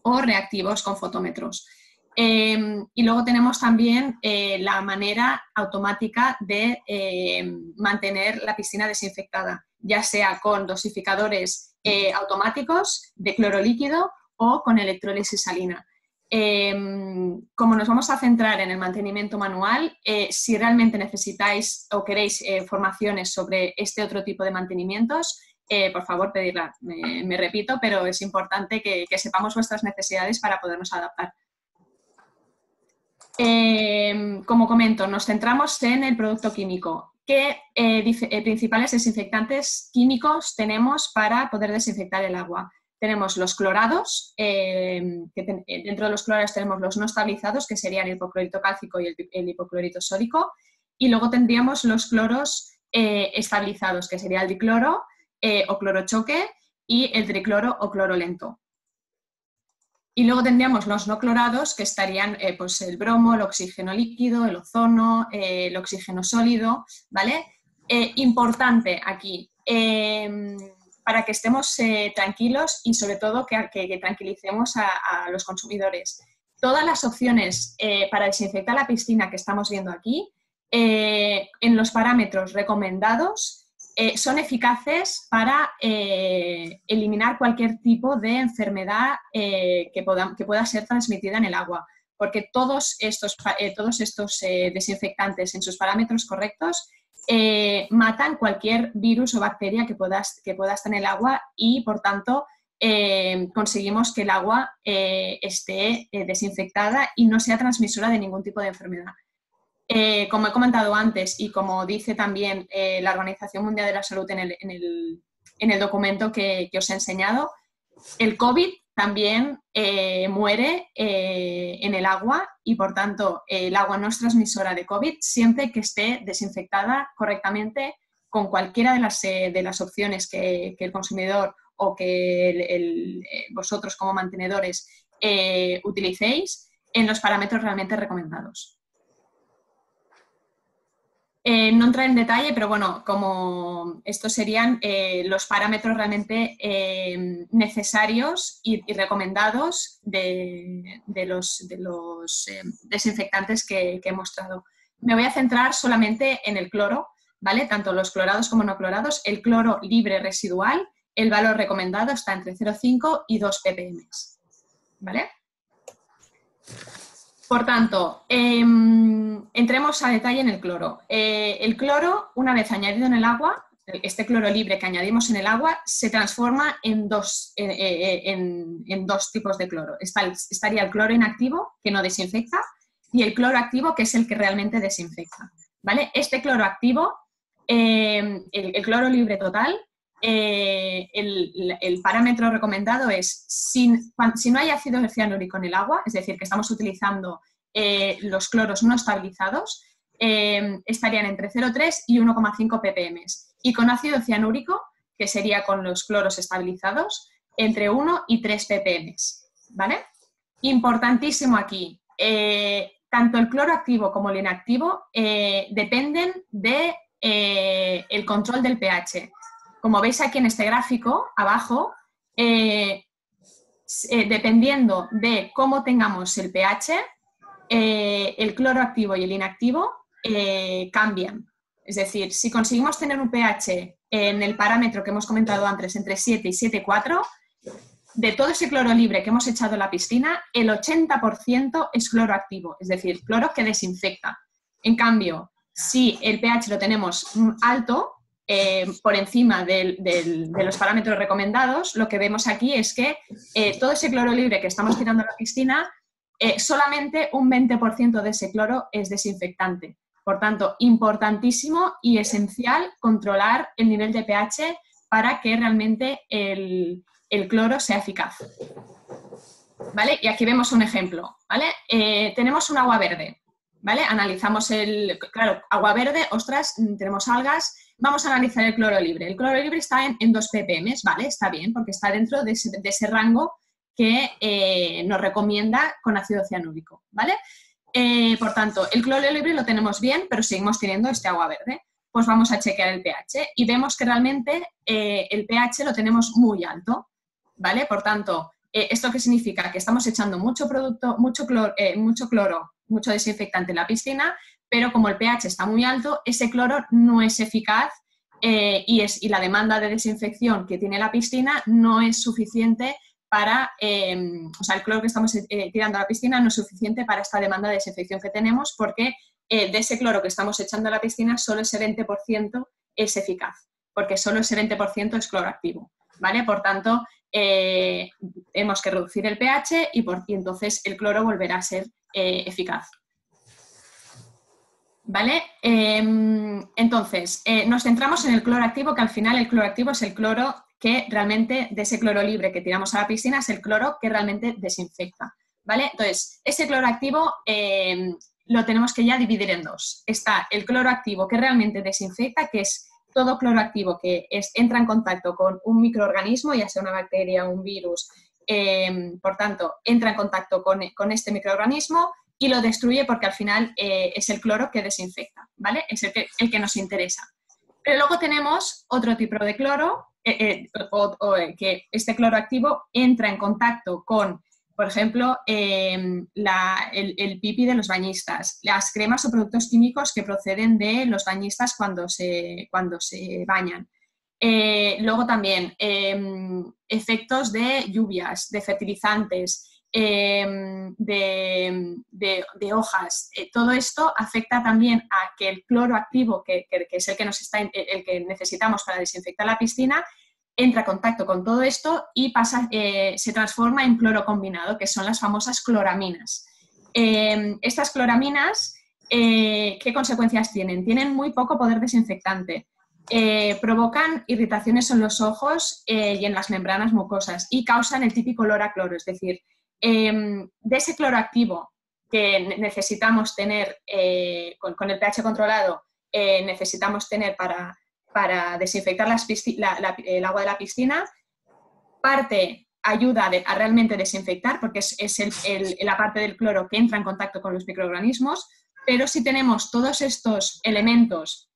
o reactivos con fotómetros. Y luego tenemos también la manera automática de mantener la piscina desinfectada, ya sea con dosificadores automáticos de cloro líquido o con electrólisis salina. Como nos vamos a centrar en el mantenimiento manual, si realmente necesitáis o queréis formaciones sobre este otro tipo de mantenimientos, por favor pedirla. Me repito, pero es importante que sepamos vuestras necesidades para podernos adaptar. Como comento, nos centramos en el producto químico. ¿Qué principales desinfectantes químicos tenemos para poder desinfectar el agua? Tenemos los clorados, dentro de los clorados tenemos los no estabilizados, que serían el hipoclorito cálcico y el hipoclorito sódico, y luego tendríamos los cloros estabilizados, que sería el dicloro o clorochoque y el tricloro o cloro lento. Y luego tendríamos los no clorados, que estarían pues el bromo, el oxígeno líquido, el ozono, el oxígeno sólido, ¿vale? Importante aquí, para que estemos tranquilos y sobre todo que tranquilicemos a los consumidores. Todas las opciones para desinfectar la piscina que estamos viendo aquí, en los parámetros recomendados, son eficaces para eliminar cualquier tipo de enfermedad que pueda ser transmitida en el agua, porque todos estos desinfectantes en sus parámetros correctos matan cualquier virus o bacteria que pueda estar en el agua y, por tanto, conseguimos que el agua esté desinfectada y no sea transmisora de ningún tipo de enfermedad. Como he comentado antes y como dice también la Organización Mundial de la Salud en el documento que os he enseñado, el COVID también muere en el agua y, por tanto, el agua no es transmisora de COVID siempre que esté desinfectada correctamente con cualquiera de las opciones que el consumidor o que vosotros como mantenedores utilicéis en los parámetros realmente recomendados. No entraré en detalle, pero bueno, como estos serían los parámetros realmente necesarios y recomendados de los desinfectantes que he mostrado. Me voy a centrar solamente en el cloro, ¿vale? Tanto los clorados como no clorados. El cloro libre residual, el valor recomendado está entre 0,5 y 2 ppm, ¿vale? Por tanto, entremos a detalle en el cloro. El cloro, una vez añadido en el agua, este cloro libre que añadimos en el agua, se transforma en dos tipos de cloro. Estaría el cloro inactivo, que no desinfecta, y el cloro activo, que es el que realmente desinfecta, ¿vale? Este cloro activo, el cloro libre total, el parámetro recomendado es si no hay ácido cianúrico en el agua, es decir, que estamos utilizando los cloros no estabilizados, estarían entre 0,3 y 1,5 ppm. Y con ácido cianúrico, que sería con los cloros estabilizados, entre 1 y 3 ppm, ¿vale? Importantísimo aquí, tanto el cloro activo como el inactivo dependen de el control del pH. Como veis aquí en este gráfico, abajo, dependiendo de cómo tengamos el pH, el cloro activo y el inactivo cambian. Es decir, si conseguimos tener un pH en el parámetro que hemos comentado antes, entre 7 y 7,4, de todo ese cloro libre que hemos echado a la piscina, el 80% es cloro activo, es decir, cloro que desinfecta. En cambio, si el pH lo tenemos alto, por encima de los parámetros recomendados, lo que vemos aquí es que todo ese cloro libre que estamos tirando a la piscina, solamente un 20% de ese cloro es desinfectante. Por tanto, importantísimo y esencial controlar el nivel de pH para que realmente el cloro sea eficaz. ¿Vale? Y aquí vemos un ejemplo, ¿vale? Tenemos un agua verde, ¿vale? Analizamos claro, agua verde, ostras, tenemos algas, vamos a analizar el cloro libre. El cloro libre está en 2 ppm, ¿vale? Está bien, porque está dentro de ese rango que nos recomienda con ácido cianúrico, ¿vale? Por tanto, el cloro libre lo tenemos bien, pero seguimos teniendo este agua verde. Pues vamos a chequear el pH y vemos que realmente el pH lo tenemos muy alto, ¿vale? Por tanto, ¿esto qué significa? Que estamos echando mucho producto, mucho cloro, mucho desinfectante en la piscina, pero como el pH está muy alto, ese cloro no es eficaz y la demanda de desinfección que tiene la piscina no es suficiente para, o sea, el cloro que estamos tirando a la piscina no es suficiente para esta demanda de desinfección que tenemos porque de ese cloro que estamos echando a la piscina solo ese 20% es eficaz, porque solo ese 20% es cloro activo, ¿vale? Por tanto, tenemos que reducir el pH y entonces el cloro volverá a ser eficaz. ¿Vale? Entonces, nos centramos en el cloro activo, que al final el cloro activo es el cloro que realmente, de ese cloro libre que tiramos a la piscina, es el cloro que realmente desinfecta, ¿vale? Entonces, ese cloro activo lo tenemos que ya dividir en dos. Está el cloro activo que realmente desinfecta, que es todo cloro activo que entra en contacto con un microorganismo, ya sea una bacteria, un virus, por tanto, entra en contacto con este microorganismo y lo destruye porque al final es el cloro que desinfecta, ¿vale? Es el que nos interesa. Pero luego tenemos otro tipo de cloro, que este cloro activo entra en contacto con, por ejemplo, el pipí de los bañistas, las cremas o productos químicos que proceden de los bañistas cuando se bañan. Luego también efectos de lluvias, de fertilizantes, de hojas. Todo esto afecta también a que el cloro activo, que es el que necesitamos para desinfectar la piscina, entra en contacto con todo esto y se transforma en cloro combinado, que son las famosas cloraminas. Estas cloraminas, ¿qué consecuencias tienen? Tienen muy poco poder desinfectante. Provocan irritaciones en los ojos y en las membranas mucosas y causan el típico olor a cloro, es decir, de ese cloro activo que necesitamos tener con el pH controlado, necesitamos tener para desinfectar el agua de la piscina, parte ayuda a realmente desinfectar porque es la parte del cloro que entra en contacto con los microorganismos, pero si tenemos todos estos elementos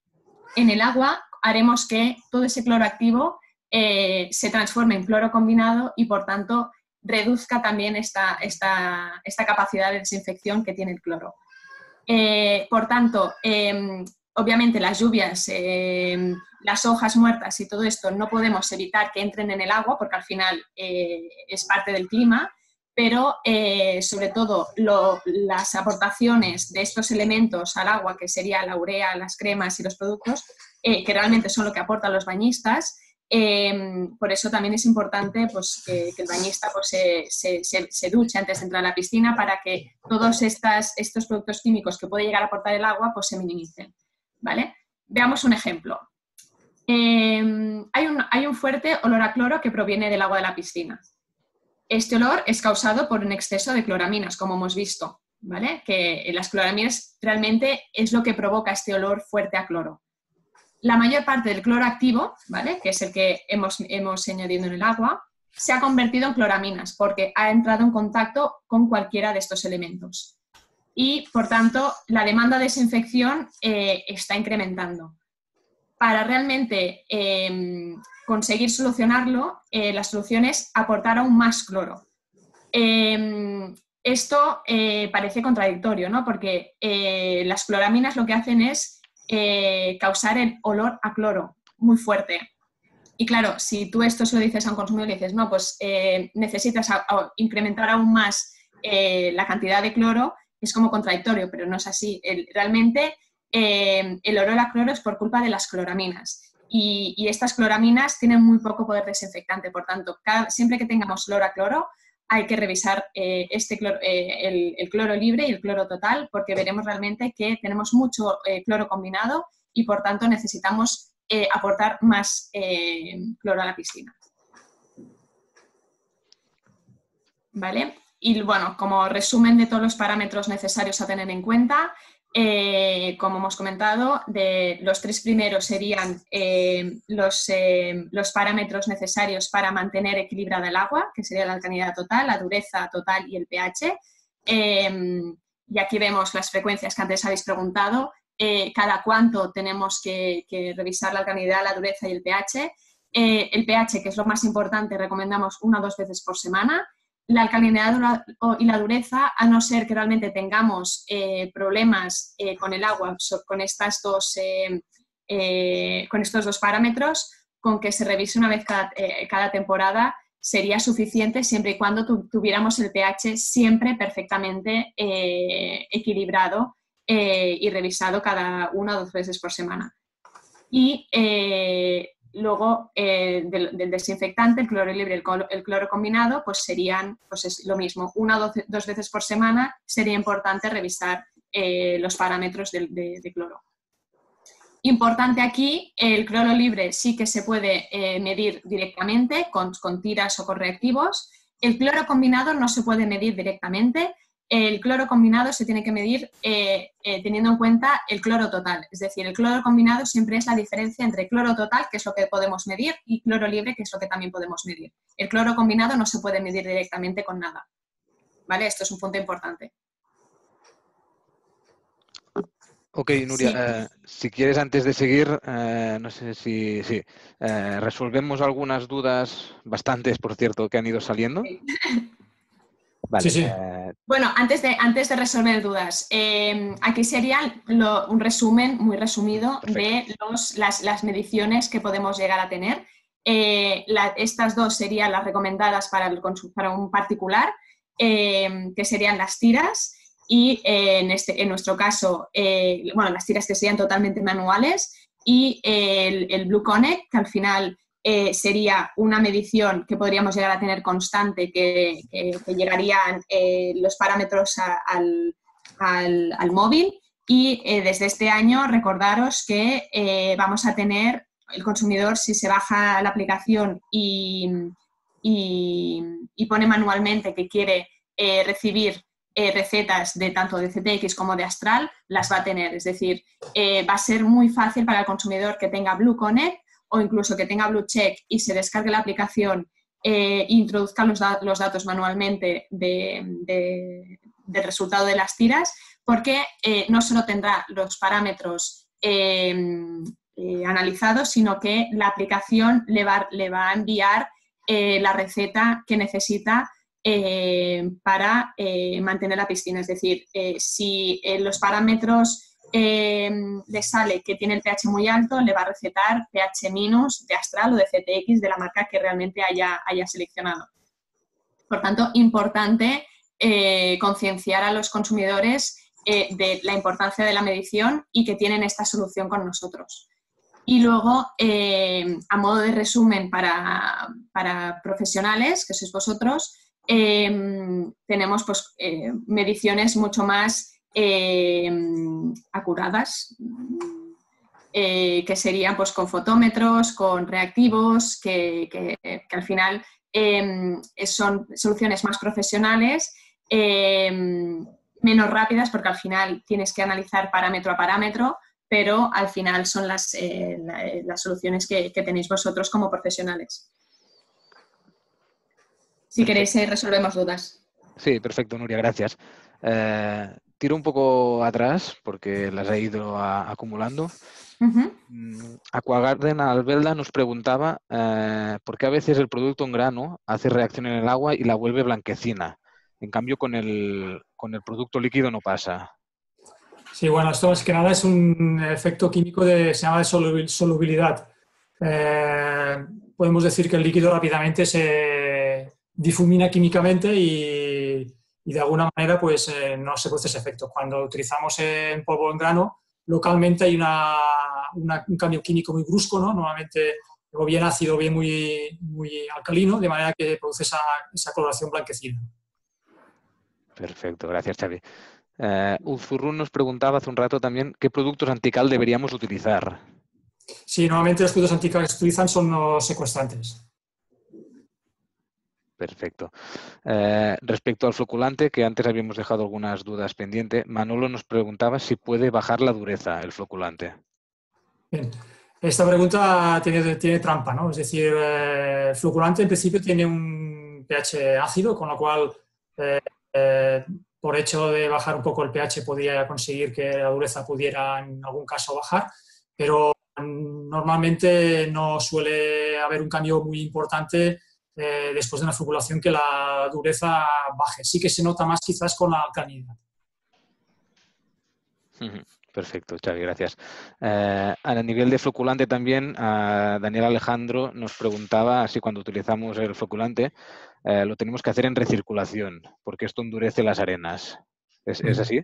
en el agua, haremos que todo ese cloro activo se transforme en cloro combinado y, por tanto, reduzca también esta capacidad de desinfección que tiene el cloro. Por tanto, obviamente las lluvias, las hojas muertas y todo esto no podemos evitar que entren en el agua porque al final es parte del clima, pero sobre todo las aportaciones de estos elementos al agua, que sería la urea, las cremas y los productos, que realmente son lo que aportan los bañistas. Por eso también es importante pues, que el bañista pues, se duche antes de entrar a la piscina para que todos estos productos químicos que puede llegar a aportar el agua pues, se minimicen. ¿vale? Veamos un ejemplo. Hay un fuerte olor a cloro que proviene del agua de la piscina. Este olor es causado por un exceso de cloraminas, como hemos visto, ¿vale? Que las cloraminas realmente es lo que provoca este olor fuerte a cloro. La mayor parte del cloro activo, ¿vale? Que es el que hemos añadido en el agua, se ha convertido en cloraminas porque ha entrado en contacto con cualquiera de estos elementos. Y, por tanto, la demanda de desinfección está incrementando. Para realmente conseguir solucionarlo, la solución es aportar aún más cloro. Esto parece contradictorio, ¿no? Porque las cloraminas lo que hacen es causar el olor a cloro muy fuerte. Y claro, si tú esto se lo dices a un consumidor y le dices, no, pues necesitas incrementar aún más la cantidad de cloro, es como contradictorio, pero no es así. Realmente el olor a cloro es por culpa de las cloraminas. Y estas cloraminas tienen muy poco poder desinfectante. Por tanto, siempre que tengamos olor a cloro, hay que revisar el cloro libre y el cloro total, porque veremos realmente que tenemos mucho cloro combinado y, por tanto, necesitamos aportar más cloro a la piscina. ¿Vale? Y bueno, como resumen de todos los parámetros necesarios a tener en cuenta, como hemos comentado, los 3 primeros serían los parámetros necesarios para mantener equilibrada el agua, que sería la alcalinidad total, la dureza total y el pH. Y aquí vemos las frecuencias que antes habéis preguntado. Cada cuánto tenemos que revisar la alcalinidad, la dureza y el pH. El pH, que es lo más importante, recomendamos 1 o 2 veces por semana. La alcalinidad y la dureza, a no ser que realmente tengamos problemas con el agua, con estos 2 parámetros, con que se revise una vez cada temporada sería suficiente, siempre y cuando tuviéramos el pH siempre perfectamente equilibrado y revisado cada 1 o 2 veces por semana. Y luego, del desinfectante, el cloro libre y el cloro combinado, pues serían es lo mismo. 1 o 2 veces por semana sería importante revisar los parámetros de cloro. Importante aquí, el cloro libre sí que se puede medir directamente con tiras o con reactivos. El cloro combinado no se puede medir directamente. El cloro combinado se tiene que medir teniendo en cuenta el cloro total. Es decir, el cloro combinado siempre es la diferencia entre cloro total, que es lo que podemos medir, y cloro libre, que es lo que también podemos medir. El cloro combinado no se puede medir directamente con nada. ¿Vale? Esto es un punto importante. Ok, Nuria, sí. Si quieres, antes de seguir, no sé si resolvemos algunas dudas, bastantes, por cierto, que han ido saliendo. Sí. Vale. Sí. Bueno, antes de resolver dudas, aquí sería un resumen muy resumido. Perfecto. De las mediciones que podemos llegar a tener. Estas 2 serían las recomendadas para un particular, que serían las tiras. Y en nuestro caso, las tiras que serían totalmente manuales, y el Blue Connect, que al final sería una medición que podríamos llegar a tener constante, que llegarían los parámetros al móvil. Y desde este año, recordaros que vamos a tener el consumidor, si se baja la aplicación y pone manualmente que quiere recibir recetas de tanto de CTX como de Astral, las va a tener. Es decir, va a ser muy fácil para el consumidor que tenga Blue Connect o incluso que tenga Blue Check y se descargue la aplicación e introduzca los datos manualmente del resultado de las tiras, porque no solo tendrá los parámetros analizados, sino que la aplicación le va a enviar la receta que necesita para mantener la piscina. Es decir, si los parámetros le sale que tiene el pH muy alto, le va a recetar pH- de Astral o de CTX, de la marca que realmente haya seleccionado. Por tanto, importante concienciar a los consumidores de la importancia de la medición y que tienen esta solución con nosotros. Y luego, a modo de resumen para profesionales, que sois vosotros, tenemos pues, mediciones mucho más acuradas. que serían pues, con fotómetros, con reactivos, que al final son soluciones más profesionales, menos rápidas, porque al final tienes que analizar parámetro a parámetro, pero al final son las soluciones que tenéis vosotros como profesionales. Si queréis, resolvemos dudas. Sí, perfecto, Nuria, gracias. Tiro un poco atrás porque las he ido acumulando. Aquagarden Albelda nos preguntaba por qué a veces el producto en grano hace reacción en el agua y la vuelve blanquecina. En cambio, con el producto líquido no pasa. Sí, bueno, esto más que nada es un efecto químico se llama de solubilidad. Podemos decir que el líquido rápidamente se difumina químicamente y de alguna manera pues, no se produce ese efecto. Cuando utilizamos en polvo en grano, localmente hay un cambio químico muy brusco, ¿no? Normalmente o bien ácido o bien muy alcalino, de manera que produce esa coloración blanquecina. Perfecto, gracias, Xavi. Uzurrun nos preguntaba hace un rato también qué productos antical deberíamos utilizar. Sí, normalmente los productos antical que se utilizan son los secuestrantes. Perfecto. Respecto al floculante, que antes habíamos dejado algunas dudas pendientes, Manolo nos preguntaba si puede bajar la dureza el floculante. Bien. Esta pregunta tiene trampa, ¿no? Es decir, el floculante en principio tiene un pH ácido, con lo cual, por hecho de bajar un poco el pH, podría conseguir que la dureza pudiera en algún caso bajar, pero normalmente no suele haber un cambio muy importante después de una floculación que la dureza baje. Sí que se nota más quizás con la alcalinidad. Perfecto, Xavi, gracias. A nivel de floculante también, Daniel Alejandro nos preguntaba si cuando utilizamos el floculante lo tenemos que hacer en recirculación, porque esto endurece las arenas. ¿Es así?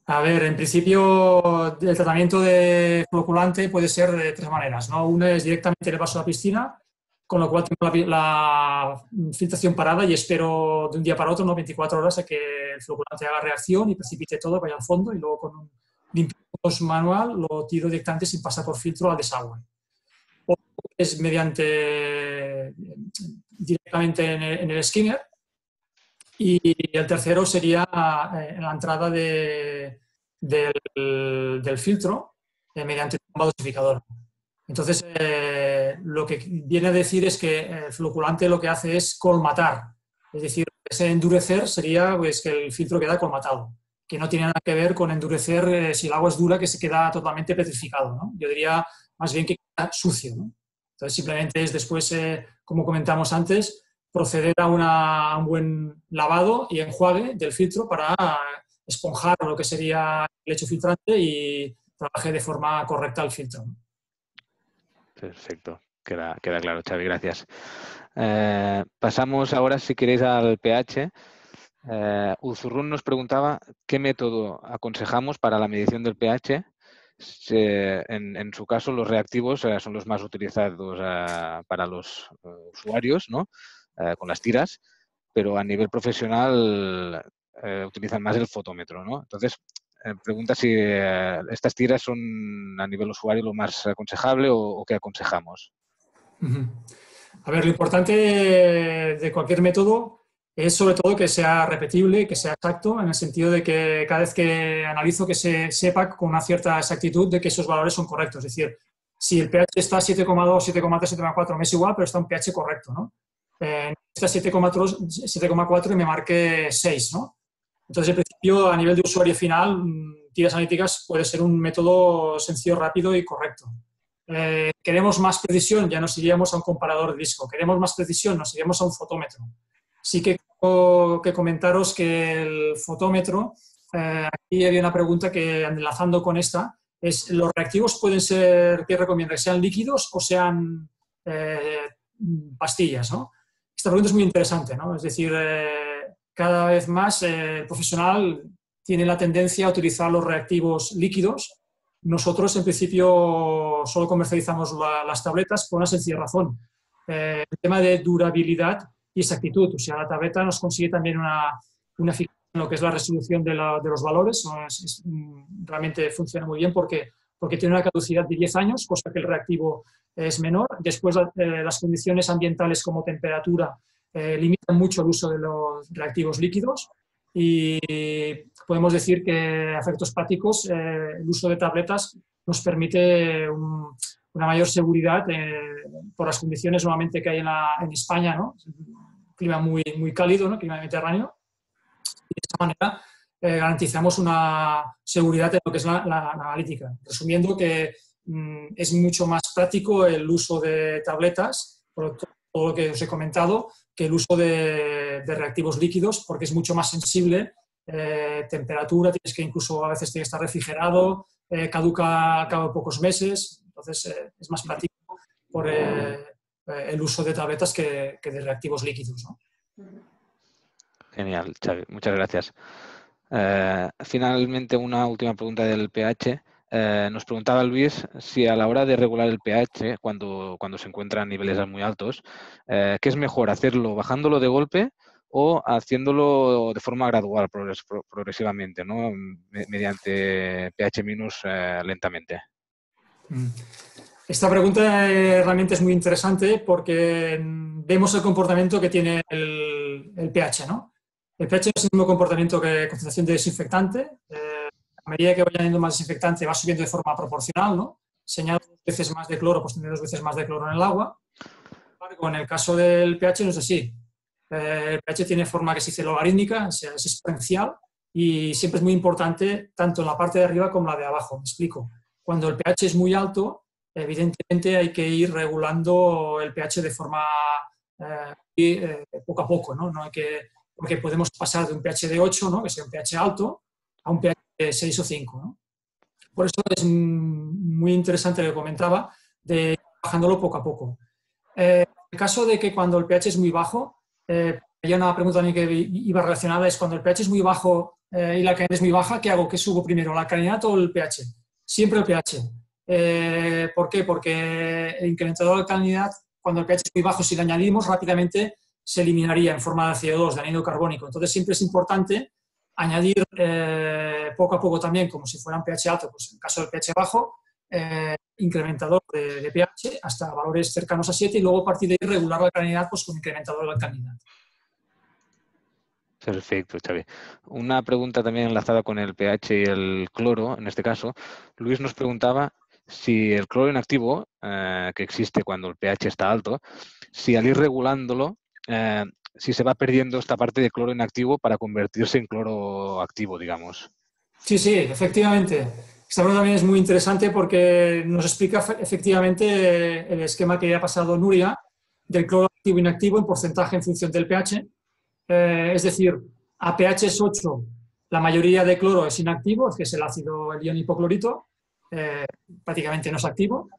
A ver, en principio el tratamiento de floculante puede ser de tres maneras, ¿no? Una es directamente en el vaso de la piscina, con lo cual tengo la filtración parada y espero de un día para otro, ¿no? 24 horas, a que el floculante haga reacción y precipite todo, vaya al fondo y luego con un limpiador manual lo tiro directamente sin pasar por filtro al desagüe. O es directamente en el skimmer. Y el tercero sería en la entrada del filtro mediante un dosificador. Entonces, lo que viene a decir es que el floculante lo que hace es colmatar. Es decir, ese endurecer sería pues, que el filtro queda colmatado, que no tiene nada que ver con endurecer si el agua es dura, que se queda totalmente petrificado, ¿no? Yo diría más bien que queda sucio, ¿no? Entonces, simplemente es después, como comentamos antes, proceder a un buen lavado y enjuague del filtro para esponjar lo que sería el lecho filtrante y trabaje de forma correcta el filtro. Perfecto, queda claro, Xavi, gracias. Pasamos ahora, si queréis, al pH. Uzurrun nos preguntaba qué método aconsejamos para la medición del pH. En su caso, los reactivos son los más utilizados para los usuarios, ¿no? Con las tiras, pero a nivel profesional utilizan más el fotómetro, ¿no? Entonces, pregunta si estas tiras son a nivel usuario lo más aconsejable o qué aconsejamos. A ver, lo importante de cualquier método es sobre todo que sea repetible, que sea exacto, en el sentido de que cada vez que analizo que se sepa con una cierta exactitud de que esos valores son correctos. Es decir, si el pH está 7,2, 7,3, 7,4, me es igual, pero está un pH correcto, ¿no? Está 7,4 y me marque 6, ¿no? Entonces, en principio, a nivel de usuario final, tiras analíticas puede ser un método sencillo, rápido y correcto. Queremos más precisión, ya nos iríamos a un comparador de disco. Queremos más precisión, nos iríamos a un fotómetro. Sí que tengo que comentaros que el fotómetro, aquí había una pregunta que, enlazando con esta, es ¿los reactivos pueden ser, qué recomienda, que sean líquidos o sean pastillas, ¿no? Esta pregunta es muy interesante, ¿no? Es decir, cada vez más el profesional tiene la tendencia a utilizar los reactivos líquidos. Nosotros, en principio, solo comercializamos las tabletas por una sencilla razón. El tema de durabilidad y exactitud. O sea, la tableta nos consigue también una eficacia en lo que es la resolución de los valores. Realmente funciona muy bien porque porque tiene una caducidad de 10 años, cosa que el reactivo es menor. Después, las condiciones ambientales como temperatura limitan mucho el uso de los reactivos líquidos y podemos decir que a efectos prácticos el uso de tabletas nos permite una mayor seguridad por las condiciones normalmente que hay en España, ¿no? Un clima muy, muy cálido, ¿no? Clima mediterráneo. Y de esta manera garantizamos una seguridad en lo que es la analítica. Resumiendo que es mucho más práctico el uso de tabletas, por todo lo que os he comentado, que el uso de reactivos líquidos, porque es mucho más sensible, temperatura, tienes que incluso a veces tiene que estar refrigerado, caduca a cabo de pocos meses, entonces es más práctico por el uso de tabletas que de reactivos líquidos, ¿no? Genial, Xavi, muchas gracias. Finalmente, una última pregunta del pH. Nos preguntaba Luis si a la hora de regular el pH, cuando se encuentran niveles muy altos, ¿qué es mejor, hacerlo bajándolo de golpe o haciéndolo de forma gradual, progresivamente, ¿no? Mediante pH- lentamente? Esta pregunta realmente es muy interesante porque vemos el comportamiento que tiene el pH, ¿no? El pH es el mismo comportamiento que concentración de desinfectante. A medida que vaya añadiendo más desinfectante va subiendo de forma proporcional, ¿no? Si añado 2 veces más de cloro, pues tendré 2 veces más de cloro en el agua. En el caso del pH no es así. El pH tiene forma que se dice logarítmica, es exponencial y siempre es muy importante tanto en la parte de arriba como la de abajo. Me explico. Cuando el pH es muy alto, evidentemente hay que ir regulando el pH de forma poco a poco, ¿no? No hay que, porque podemos pasar de un pH de 8, ¿no? Que sea un pH alto, a un pH de 6 o 5, ¿no? Por eso es muy interesante lo que comentaba, de ir bajándolo poco a poco. En el caso de que cuando el pH es muy bajo, hay una pregunta también que iba relacionada, es cuando el pH es muy bajo y la alcalinidad es muy baja, ¿qué hago? ¿Qué subo primero, la alcalinidad o el pH? Siempre el pH. ¿Por qué? Porque el incrementador de alcalinidad, cuando el pH es muy bajo, si lo añadimos rápidamente, se eliminaría en forma de CO2, de anhídrido carbónico. Entonces siempre es importante añadir poco a poco también, como si fuera un pH alto, pues en el caso del pH bajo, incrementador de pH hasta valores cercanos a 7 y luego a partir de ahí regular la alcalinidad pues, con incrementador de alcalinidad. Perfecto, Xavi. Una pregunta también enlazada con el pH y el cloro, en este caso. Luis nos preguntaba si el cloro inactivo, que existe cuando el pH está alto, si al ir regulándolo, si se va perdiendo esta parte de cloro inactivo para convertirse en cloro activo, digamos. Sí, sí, efectivamente. Esta pregunta también es muy interesante porque nos explica efectivamente el esquema que ha pasado Nuria del cloro activo e inactivo en porcentaje en función del pH. Es decir, a pH 8 la mayoría de cloro es inactivo, que es el ácido, el ion hipoclorito, prácticamente no es activo.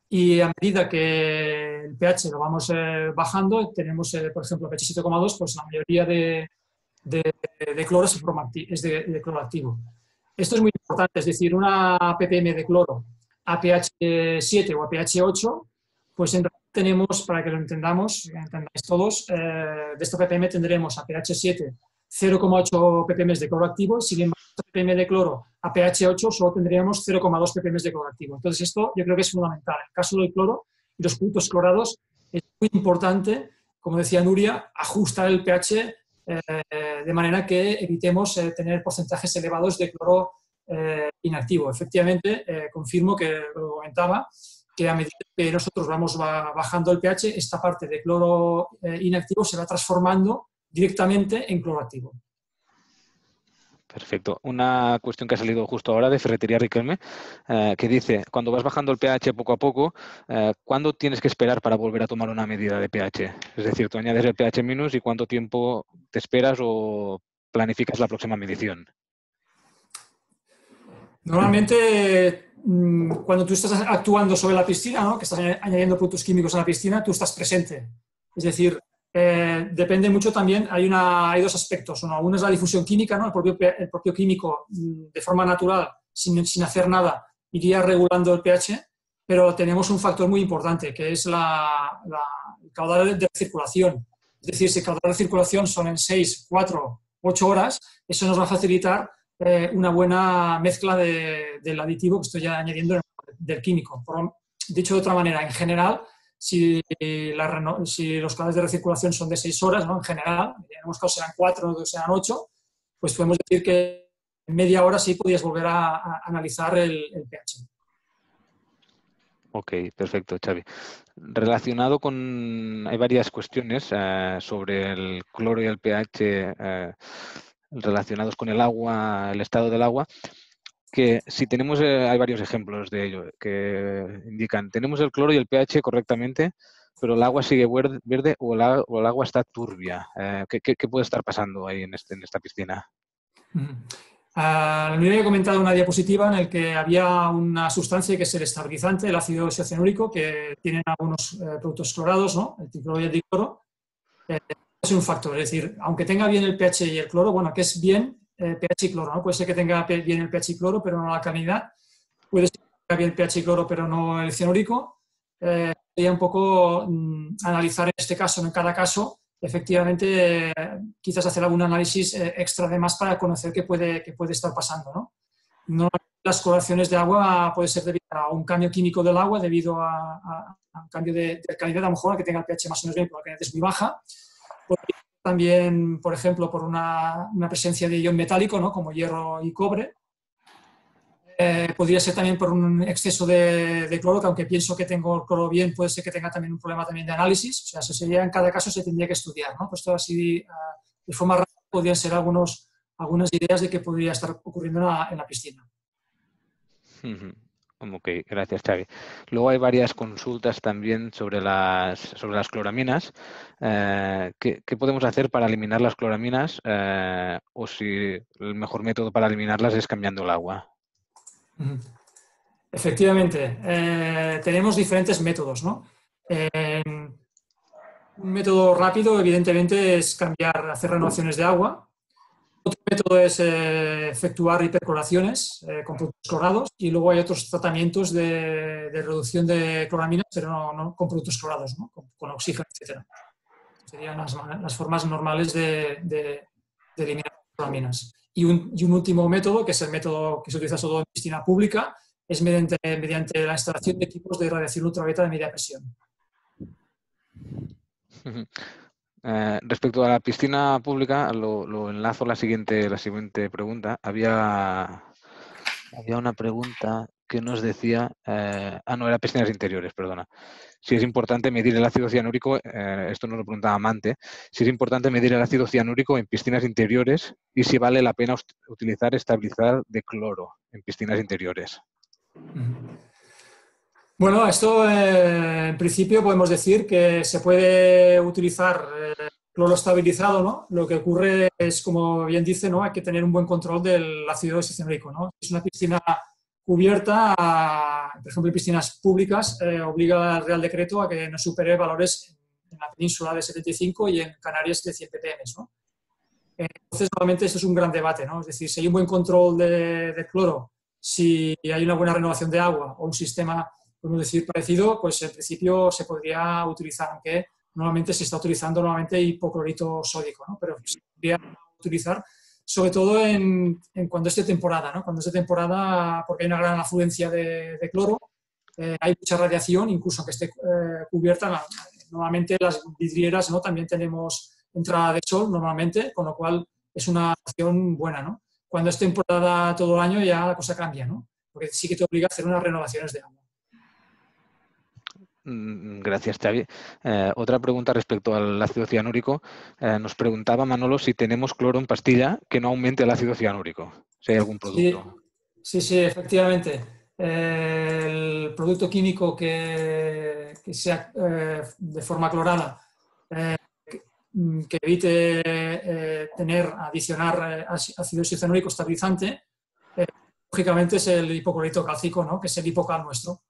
Y a medida que el pH lo vamos bajando, tenemos, por ejemplo, pH 7,2, pues la mayoría de cloro es de cloro activo. Esto es muy importante, es decir, una ppm de cloro a pH 7 o a pH 8, pues en realidad tenemos, para que lo entendáis todos, de esta ppm tendremos a pH 7 0,8 ppm de cloro activo y si bien ppm de cloro a pH 8 solo tendríamos 0,2 ppm de cloro activo. Entonces esto yo creo que es fundamental. En el caso del cloro y los productos clorados es muy importante, como decía Nuria, ajustar el pH de manera que evitemos tener porcentajes elevados de cloro inactivo. Efectivamente, confirmo que lo comentaba, que a medida que nosotros vamos bajando el pH, esta parte de cloro inactivo se va transformando directamente en cloro activo. Perfecto. Una cuestión que ha salido justo ahora de Ferretería Riquelme, que dice, cuando vas bajando el pH poco a poco, ¿cuándo tienes que esperar para volver a tomar una medida de pH? Es decir, tú añades el pH minus y ¿cuánto tiempo te esperas o planificas la próxima medición? Normalmente, cuando tú estás actuando sobre la piscina, ¿no? Que estás añadiendo productos químicos a la piscina, tú estás presente. Es decir, depende mucho también, hay dos aspectos. Uno es la difusión química, ¿no? El propio químico, de forma natural, sin hacer nada, iría regulando el pH, pero tenemos un factor muy importante, que es el caudal de circulación. Es decir, si el caudal de circulación son en 6, 4, 8 horas, eso nos va a facilitar una buena mezcla del aditivo que estoy añadiendo en el del químico. Dicho de otra manera, en general, si los canales de recirculación son de 6 horas, ¿no? En general, en algunos casos serán 4, otros serán 8, pues podemos decir que en media hora sí podías volver a analizar el pH. Ok, perfecto, Xavi. Relacionado con... Hay varias cuestiones sobre el cloro y el pH relacionados con el agua, el estado del agua, que si tenemos, hay varios ejemplos de ello que indican, tenemos el cloro y el pH correctamente, pero el agua sigue verde o el agua está turbia. ¿Qué puede estar pasando ahí en esta piscina? Me había comentado una diapositiva en la que había una sustancia que es el estabilizante, el ácido isocianúrico, que tienen algunos productos clorados, ¿no? El tricloro y el dicloro. Es un factor, es decir, aunque tenga bien el pH y el cloro, bueno, que es bien pH y cloro, ¿no? Puede ser que tenga bien el pH y cloro, pero no la alcalinidad. Puede ser que tenga bien el pH y cloro, pero no el cianúrico. Sería un poco analizar en este caso, en cada caso, efectivamente, quizás hacer algún análisis extra de más para conocer qué puede estar pasando, ¿no? No, las coloraciones de agua puede ser debido a un cambio químico del agua, debido a un cambio de calidad, a lo mejor, a que tenga el pH más o menos bien, pero la calidad es muy baja. También, por ejemplo, por una presencia de ion metálico, ¿no? Como hierro y cobre. Podría ser también por un exceso de cloro, que aunque pienso que tengo el cloro bien, puede ser que tenga también un problema también de análisis. O sea, eso sería, en cada caso se tendría que estudiar, ¿no? Pues todo así, de forma rápida, podrían ser algunas ideas de qué podría estar ocurriendo en la piscina. Ok, gracias, Xavi. Luego hay varias consultas también sobre las cloraminas. ¿Qué podemos hacer para eliminar las cloraminas? O si el mejor método para eliminarlas es cambiando el agua. Efectivamente, tenemos diferentes métodos, ¿no? Un método rápido, evidentemente, es hacer renovaciones de agua. Otro método es efectuar hipercloraciones con productos clorados, y luego hay otros tratamientos de reducción de cloraminas, pero no con productos clorados, ¿no? Con oxígeno, etc. Serían las formas normales de eliminar cloraminas. Y un último método, que es el método que se utiliza sobre todo en piscina pública, es mediante la instalación de equipos de radiación ultravioleta de media presión. Respecto a la piscina pública, lo enlazo a la siguiente pregunta. Había una pregunta que nos decía... no, era piscinas interiores, perdona. Si es importante medir el ácido cianúrico, esto nos lo preguntaba Amante, si es importante medir el ácido cianúrico en piscinas interiores y si vale la pena utilizar estabilizador de cloro en piscinas interiores. Bueno, esto en principio podemos decir que se puede utilizar cloro estabilizado, ¿no? Lo que ocurre es, como bien dice, ¿no? Hay que tener un buen control del ácido isocianúrico, ¿no? Es una piscina cubierta, por ejemplo, en piscinas públicas, obliga al Real Decreto a que no supere valores en la península de 75 y en Canarias de 100 ppm, ¿no? Entonces, normalmente esto es un gran debate, ¿no? Es decir, si hay un buen control de cloro, si hay una buena renovación de agua o un sistema, podemos decir, parecido, pues en principio se podría utilizar, aunque normalmente se está utilizando hipoclorito sódico, ¿no? Pero se podría utilizar sobre todo en cuando es de temporada, ¿no? Cuando es de temporada, porque hay una gran afluencia de cloro, hay mucha radiación, incluso aunque esté cubierta. Normalmente las vidrieras, ¿no? También tenemos entrada de sol normalmente, con lo cual es una opción buena, ¿no? Cuando es temporada todo el año ya la cosa cambia, ¿no? Porque sí que te obliga a hacer unas renovaciones de agua. Gracias, Xavi. Otra pregunta respecto al ácido cianúrico. Nos preguntaba Manolo si tenemos cloro en pastilla que no aumente el ácido cianúrico, si hay algún producto. Sí, efectivamente. El producto químico que sea de forma clorada, que evite adicionar ácido isocianúrico estabilizante, lógicamente es el hipoclorito cálcico, ¿no? Que es el hipocal nuestro.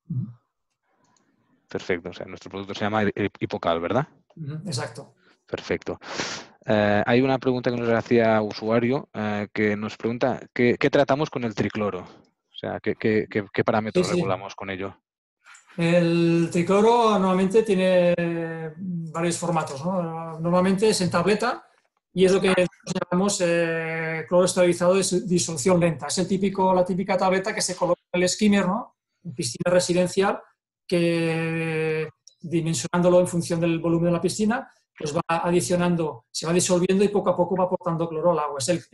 Perfecto, o sea, nuestro producto se llama hipocal, ¿verdad? Exacto. Perfecto. Hay una pregunta que nos hacía usuario que nos pregunta ¿qué tratamos con el tricloro? O sea, ¿qué parámetros regulamos con ello? El tricloro normalmente tiene varios formatos, ¿no? Normalmente es en tableta y es lo que llamamos cloro estabilizado de disolución lenta. Es la típica tableta que se coloca en el skimmer, ¿no? piscina residencial que, dimensionándolo en función del volumen de la piscina, pues va adicionando, se va disolviendo y poco a poco va aportando cloro al agua. Es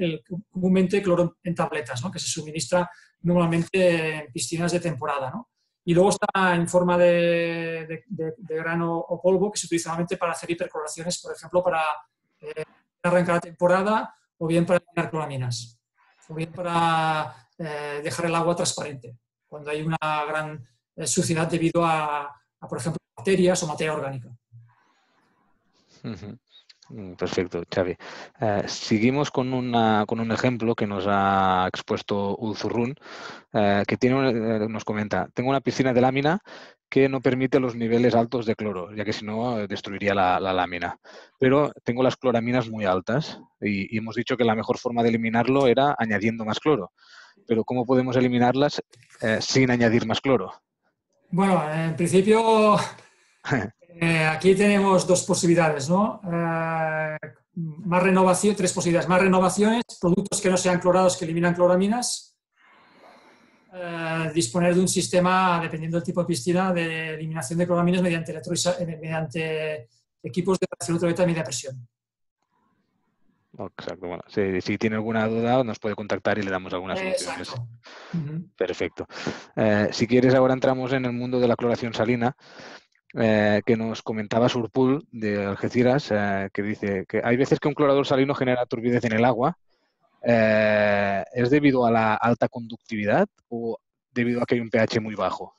comúnmente cloro en tabletas, ¿no? Que se suministra normalmente en piscinas de temporada, ¿no? Y luego está en forma de grano o polvo, que se utiliza normalmente para hacer hipercloraciones, por ejemplo, para arrancar la temporada, o bien para eliminar cloraminas, o bien para dejar el agua transparente, cuando hay una gran suciedad debido a, por ejemplo, bacterias o materia orgánica. Perfecto, Xavi. Seguimos con un ejemplo que nos ha expuesto Ulzurrun, que nos comenta: tengo una piscina de lámina que no permite los niveles altos de cloro, ya que si no destruiría la lámina. Pero tengo las cloraminas muy altas y hemos dicho que la mejor forma de eliminarlo era añadiendo más cloro. Pero ¿cómo podemos eliminarlas sin añadir más cloro? Bueno, en principio aquí tenemos dos posibilidades, ¿no? Más renovación, tres posibilidades. Más renovaciones, productos que no sean clorados que eliminan cloraminas. Disponer de un sistema, dependiendo del tipo de piscina, de eliminación de cloraminas mediante equipos de reacción ultravioleta de media presión. Exacto. Bueno, si tiene alguna duda nos puede contactar y le damos algunas soluciones. Exacto. Perfecto. Si quieres, ahora entramos en el mundo de la cloración salina, que nos comentaba Surpul de Algeciras, que dice que hay veces que un clorador salino genera turbidez en el agua. ¿Es debido a la alta conductividad o debido a que hay un pH muy bajo?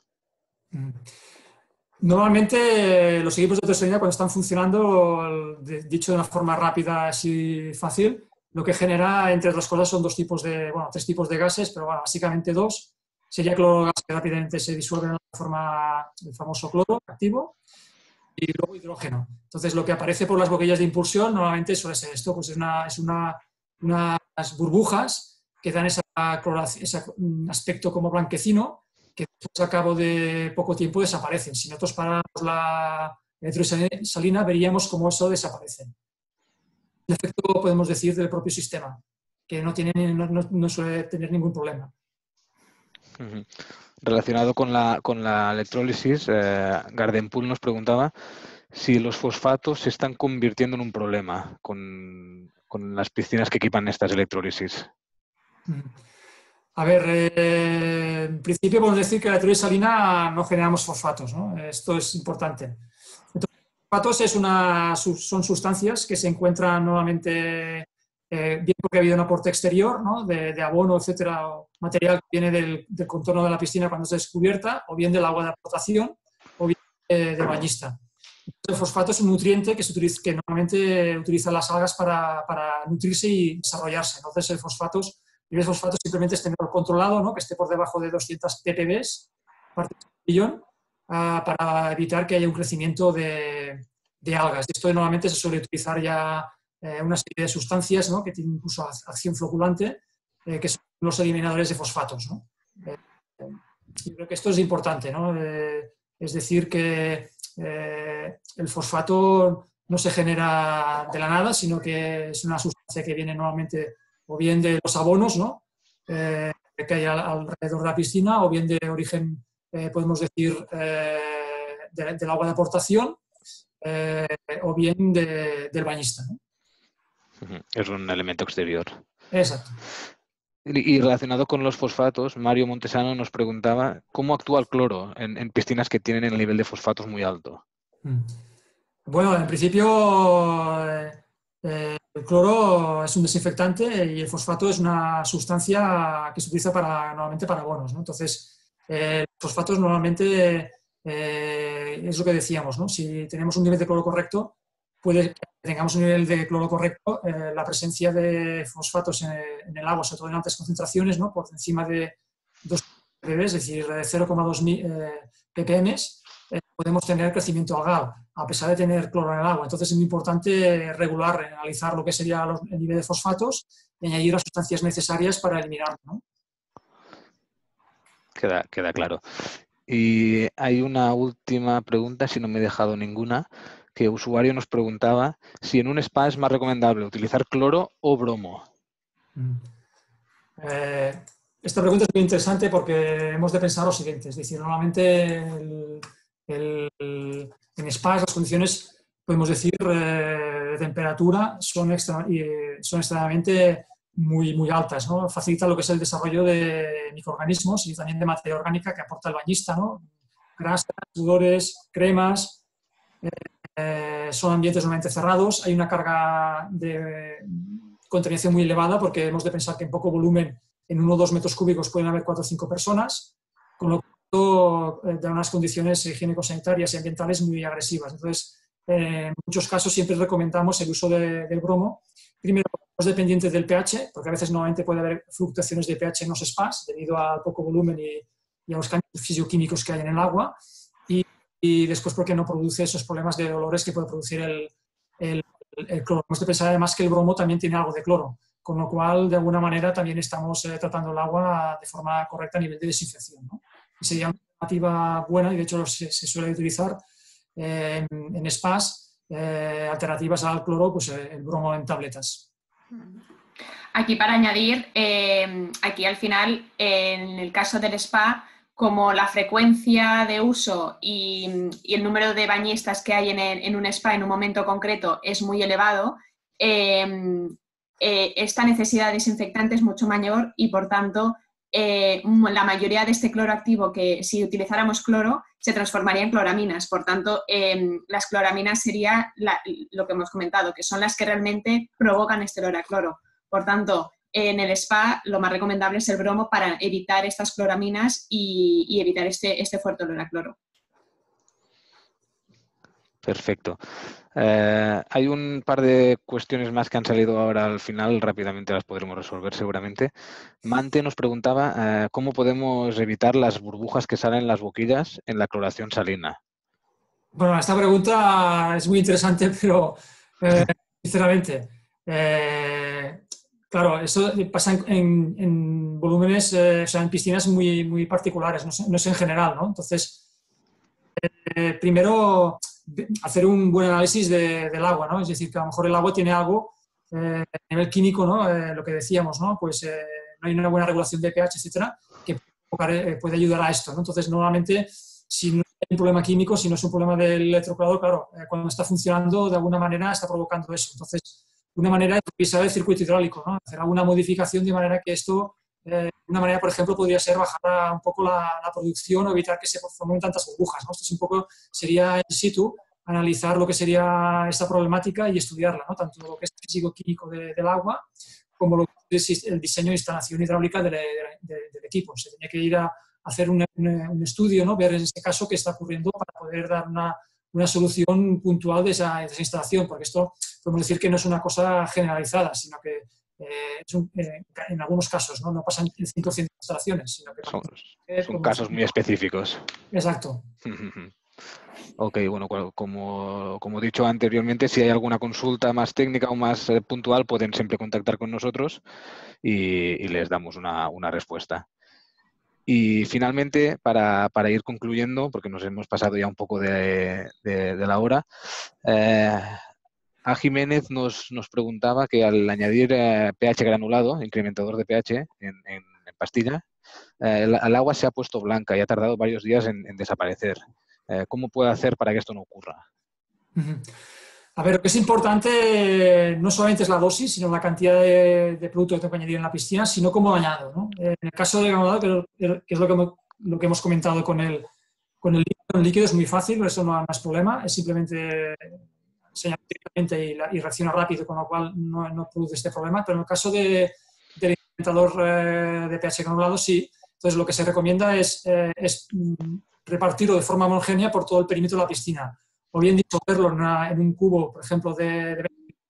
Normalmente los equipos de tesorería, cuando están funcionando, dicho de una forma rápida, así fácil, lo que genera, entre otras cosas, son tres tipos de gases, pero bueno, básicamente dos. Sería cloro gas, que rápidamente se disuelve en la forma del famoso cloro activo, y luego hidrógeno. Entonces, lo que aparece por las boquillas de impulsión normalmente suele ser esto, pues es unas burbujas que dan ese aspecto como blanquecino, que al cabo de poco tiempo desaparecen. Si nosotros paramos la electrosalina, veríamos cómo eso desaparece. El efecto, podemos decir, del propio sistema, que no suele tener ningún problema. Relacionado con la electrólisis, Gardenpool nos preguntaba si los fosfatos se están convirtiendo en un problema con las piscinas que equipan estas electrólisis. A ver, en principio podemos decir que en la electrólisis salina no generamos fosfatos, ¿no? Esto es importante. Entonces, los fosfatos son sustancias que se encuentran nuevamente, bien porque ha habido un aporte exterior, ¿no? de abono, etcétera, o material que viene del contorno de la piscina cuando está descubierta, o bien del agua de aportación, o bien del bañista. El fosfato es un nutriente que normalmente utilizan las algas para nutrirse y desarrollarse. Entonces, el nivel de fosfatos simplemente es tenerlo controlado, ¿no? Que esté por debajo de 200 ppb, partes por millón, para evitar que haya un crecimiento de algas. Esto normalmente se suele utilizar ya una serie de sustancias, ¿no? Que tienen incluso acción floculante, que son los eliminadores de fosfatos, ¿no? Yo creo que esto es importante, ¿no? Es decir, que el fosfato no se genera de la nada, sino que es una sustancia que viene normalmente o bien de los abonos, ¿no? Que hay alrededor de la piscina, o bien de origen, podemos decir, del agua de aportación, o bien del bañista, ¿no? Es un elemento exterior. Exacto. Y relacionado con los fosfatos, Mario Montesano nos preguntaba cómo actúa el cloro en piscinas que tienen el nivel de fosfatos muy alto. Bueno, en principio el cloro es un desinfectante y el fosfato es una sustancia que se utiliza normalmente para abonos, ¿no? Entonces, los fosfatos normalmente es lo que decíamos, ¿no? Si tenemos un nivel de cloro correcto, puede que tengamos un nivel de cloro correcto, la presencia de fosfatos en el agua, sobre todo en altas concentraciones, ¿no? Por encima de 2 ppb, es decir, 0,2 ppm, podemos tener crecimiento algal, a pesar de tener cloro en el agua. Entonces es muy importante analizar lo que sería el nivel de fosfatos y añadir las sustancias necesarias para eliminarlo, ¿no? Queda claro. Y hay una última pregunta, si no me he dejado ninguna, que el usuario nos preguntaba si en un spa es más recomendable utilizar cloro o bromo. Esta pregunta es muy interesante porque hemos de pensar lo siguiente, es decir, normalmente en spas las condiciones, podemos decir, de temperatura son extremadamente muy altas, ¿no? Facilita lo que es el desarrollo de microorganismos y también de materia orgánica que aporta el bañista, ¿no? Grasas, sudores, cremas. Son ambientes normalmente cerrados, hay una carga de contaminación muy elevada porque hemos de pensar que en poco volumen, en 1 o 2 metros cúbicos pueden haber 4 o 5 personas, con lo cual da unas condiciones higiénico-sanitarias y ambientales muy agresivas. Entonces, en muchos casos siempre recomendamos el uso del bromo. Primero, es dependiente del pH, porque a veces normalmente puede haber fluctuaciones de pH en los spas debido al poco volumen y a los cambios fisioquímicos que hay en el agua. Y después porque no produce esos problemas de olores que puede producir el cloro. Hemos de pensar además que el bromo también tiene algo de cloro, con lo cual de alguna manera también estamos tratando el agua de forma correcta a nivel de desinfección, ¿no? Y sería una alternativa buena y de hecho se suele utilizar en spas alternativas al cloro, pues el bromo en tabletas. Aquí para añadir, aquí al final, en el caso del spa, como la frecuencia de uso y el número de bañistas que hay en un spa en un momento concreto es muy elevado, esta necesidad de desinfectante es mucho mayor y, por tanto, la mayoría de este cloro activo, que si utilizáramos cloro, se transformaría en cloraminas. Por tanto, las cloraminas sería lo que hemos comentado, que son las que realmente provocan este olor a cloro. Por tanto, en el spa lo más recomendable es el bromo para evitar estas cloraminas y evitar este fuerte olor a cloro. Perfecto. Hay un par de cuestiones más que han salido ahora al final, rápidamente las podremos resolver seguramente. Mante nos preguntaba cómo podemos evitar las burbujas que salen en las boquillas en la cloración salina. Bueno, esta pregunta es muy interesante, pero sinceramente, claro, esto pasa en volúmenes, o sea, en piscinas muy particulares, no es en general, ¿no? Entonces, primero, hacer un buen análisis del agua, ¿no? Es decir, que a lo mejor el agua tiene algo a nivel químico, ¿no? Lo que decíamos, ¿no? Pues no hay una buena regulación de pH, etcétera, que puede ayudar a esto, ¿no? Entonces, normalmente, si no hay un problema químico, si no es un problema del electroculador, claro, cuando está funcionando, de alguna manera está provocando eso. Entonces, una manera es revisar el circuito hidráulico, ¿no? Hacer alguna modificación de manera que esto, una manera, por ejemplo, podría ser bajar un poco la producción o evitar que se formen tantas burbujas, ¿no? Esto es un poco, sería in situ, analizar lo que sería esta problemática y estudiarla, ¿no? Tanto lo que es el físico-químico del agua como lo que es el diseño de instalación hidráulica del equipo. Se tenía que ir a hacer un estudio, ¿no? Ver en este caso qué está ocurriendo para poder dar una solución puntual de esa instalación, porque esto podemos decir que no es una cosa generalizada, sino que en algunos casos, ¿no? No pasa en 100% de instalaciones, sino que son casos muy específicos. Exacto. Ok, bueno, como he dicho anteriormente, si hay alguna consulta más técnica o más puntual, pueden siempre contactar con nosotros y les damos una respuesta. Y finalmente, para ir concluyendo, porque nos hemos pasado ya un poco de la hora, A. Jiménez nos preguntaba que al añadir pH granulado, incrementador de pH en pastilla, el agua se ha puesto blanca y ha tardado varios días en desaparecer. ¿Cómo puede hacer para que esto no ocurra? A ver, lo que es importante no solamente es la dosis, sino la cantidad de producto que tengo que añadir en la piscina, sino cómo añado, ¿no? En el caso de granulado, que es lo que hemos comentado con el líquido, es muy fácil, eso no es problema, es simplemente enseñar directamente y reacciona rápido, con lo cual no produce este problema. Pero en el caso del incrementador de pH granulado, sí. Entonces, lo que se recomienda es repartirlo de forma homogénea por todo el perímetro de la piscina. O bien disolverlo en un cubo, por ejemplo, de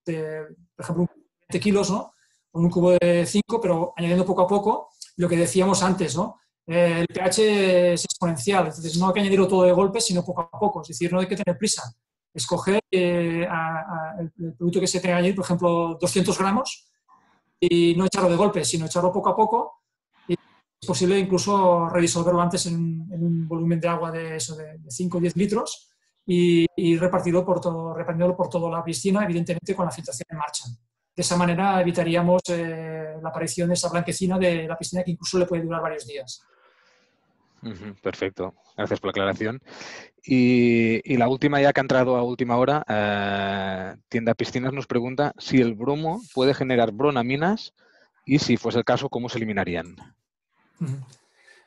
20 kilos, ¿no? O en un cubo de 5, pero añadiendo poco a poco lo que decíamos antes, ¿no? El pH es exponencial, entonces no hay que añadirlo todo de golpe, sino poco a poco. Es decir, no hay que tener prisa. Escoger el producto que se tenga que añadir, por ejemplo, 200 gramos, y no echarlo de golpe, sino echarlo poco a poco. Y es posible incluso redisolverlo antes en un volumen de agua de 5 o 10 litros y repartirlo por toda la piscina, evidentemente con la filtración en marcha. De esa manera evitaríamos la aparición de esa blanquecina de la piscina que incluso le puede durar varios días. Perfecto, gracias por la aclaración. Y la última, ya que ha entrado a última hora, Tienda Piscinas nos pregunta si el bromo puede generar bronaminas y, si fuese el caso, ¿cómo se eliminarían?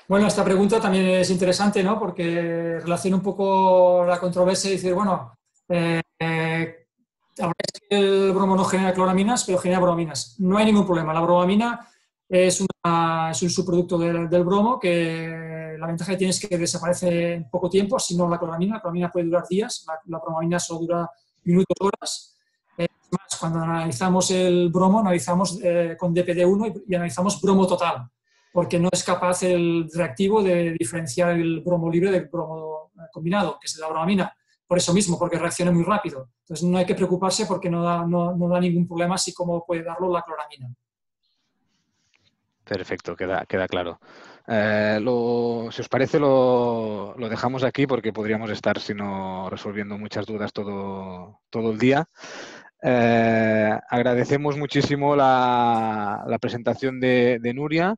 Bueno, esta pregunta también es interesante, ¿no? Porque relaciona un poco la controversia y decir, bueno, que el bromo no genera cloraminas, pero genera bromaminas. No hay ningún problema. La bromamina es un subproducto del bromo que la ventaja que tiene es que desaparece en poco tiempo, si no la cloramina puede durar días, la bromamina solo dura minutos, horas. Más, cuando analizamos el bromo, analizamos con DPD-1 y analizamos bromo total, porque no es capaz el reactivo de diferenciar el bromo libre del bromo combinado, que es la bromamina. Por eso mismo, porque reacciona muy rápido. Entonces no hay que preocuparse porque no da ningún problema, así como puede darlo la cloramina. Perfecto, queda claro. Si os parece, lo dejamos aquí porque podríamos estar, si no, resolviendo muchas dudas todo el día. Agradecemos muchísimo la presentación de Nuria.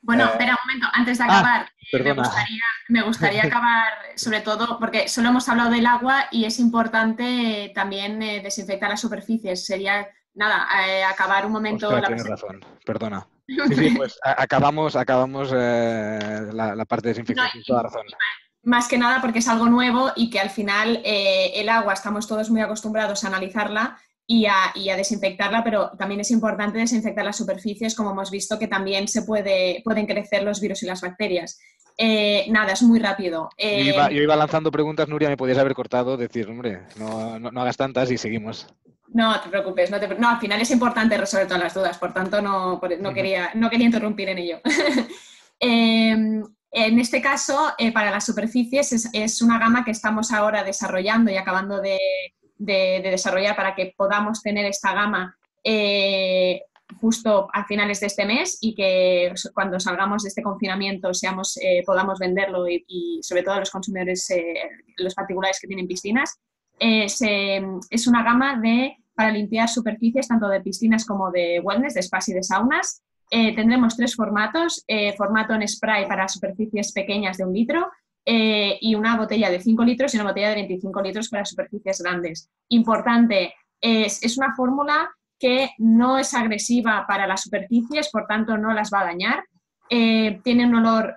Bueno, espera un momento, antes de acabar, perdona. me gustaría acabar, sobre todo, porque solo hemos hablado del agua y es importante también desinfectar las superficies. Sería, nada, acabar un momento... Ostras, tienes razón, perdona. Sí, pues acabamos la parte de desinfección, tienes toda razón. Más que nada porque es algo nuevo y que al final el agua estamos todos muy acostumbrados a analizarla y a desinfectarla, pero también es importante desinfectar las superficies, como hemos visto que también pueden crecer los virus y las bacterias. Nada, es muy rápido. Yo iba lanzando preguntas, Nuria, me podías haber cortado, decir, hombre, no hagas tantas y seguimos. No te preocupes, no, al final es importante resolver todas las dudas, por tanto no quería interrumpir en ello. En este caso, para las superficies es una gama que estamos ahora desarrollando y acabando de desarrollar para que podamos tener esta gama justo a finales de este mes y que cuando salgamos de este confinamiento podamos venderlo y sobre todo a los consumidores, los particulares que tienen piscinas. Es una gama para limpiar superficies tanto de piscinas como de wellness, de spas y de saunas. Tendremos 3 formatos, formato en spray para superficies pequeñas de 1 litro y una botella de 5 litros y una botella de 25 litros para superficies grandes. Importante, es una fórmula que no es agresiva para las superficies, por tanto no las va a dañar. Tiene un olor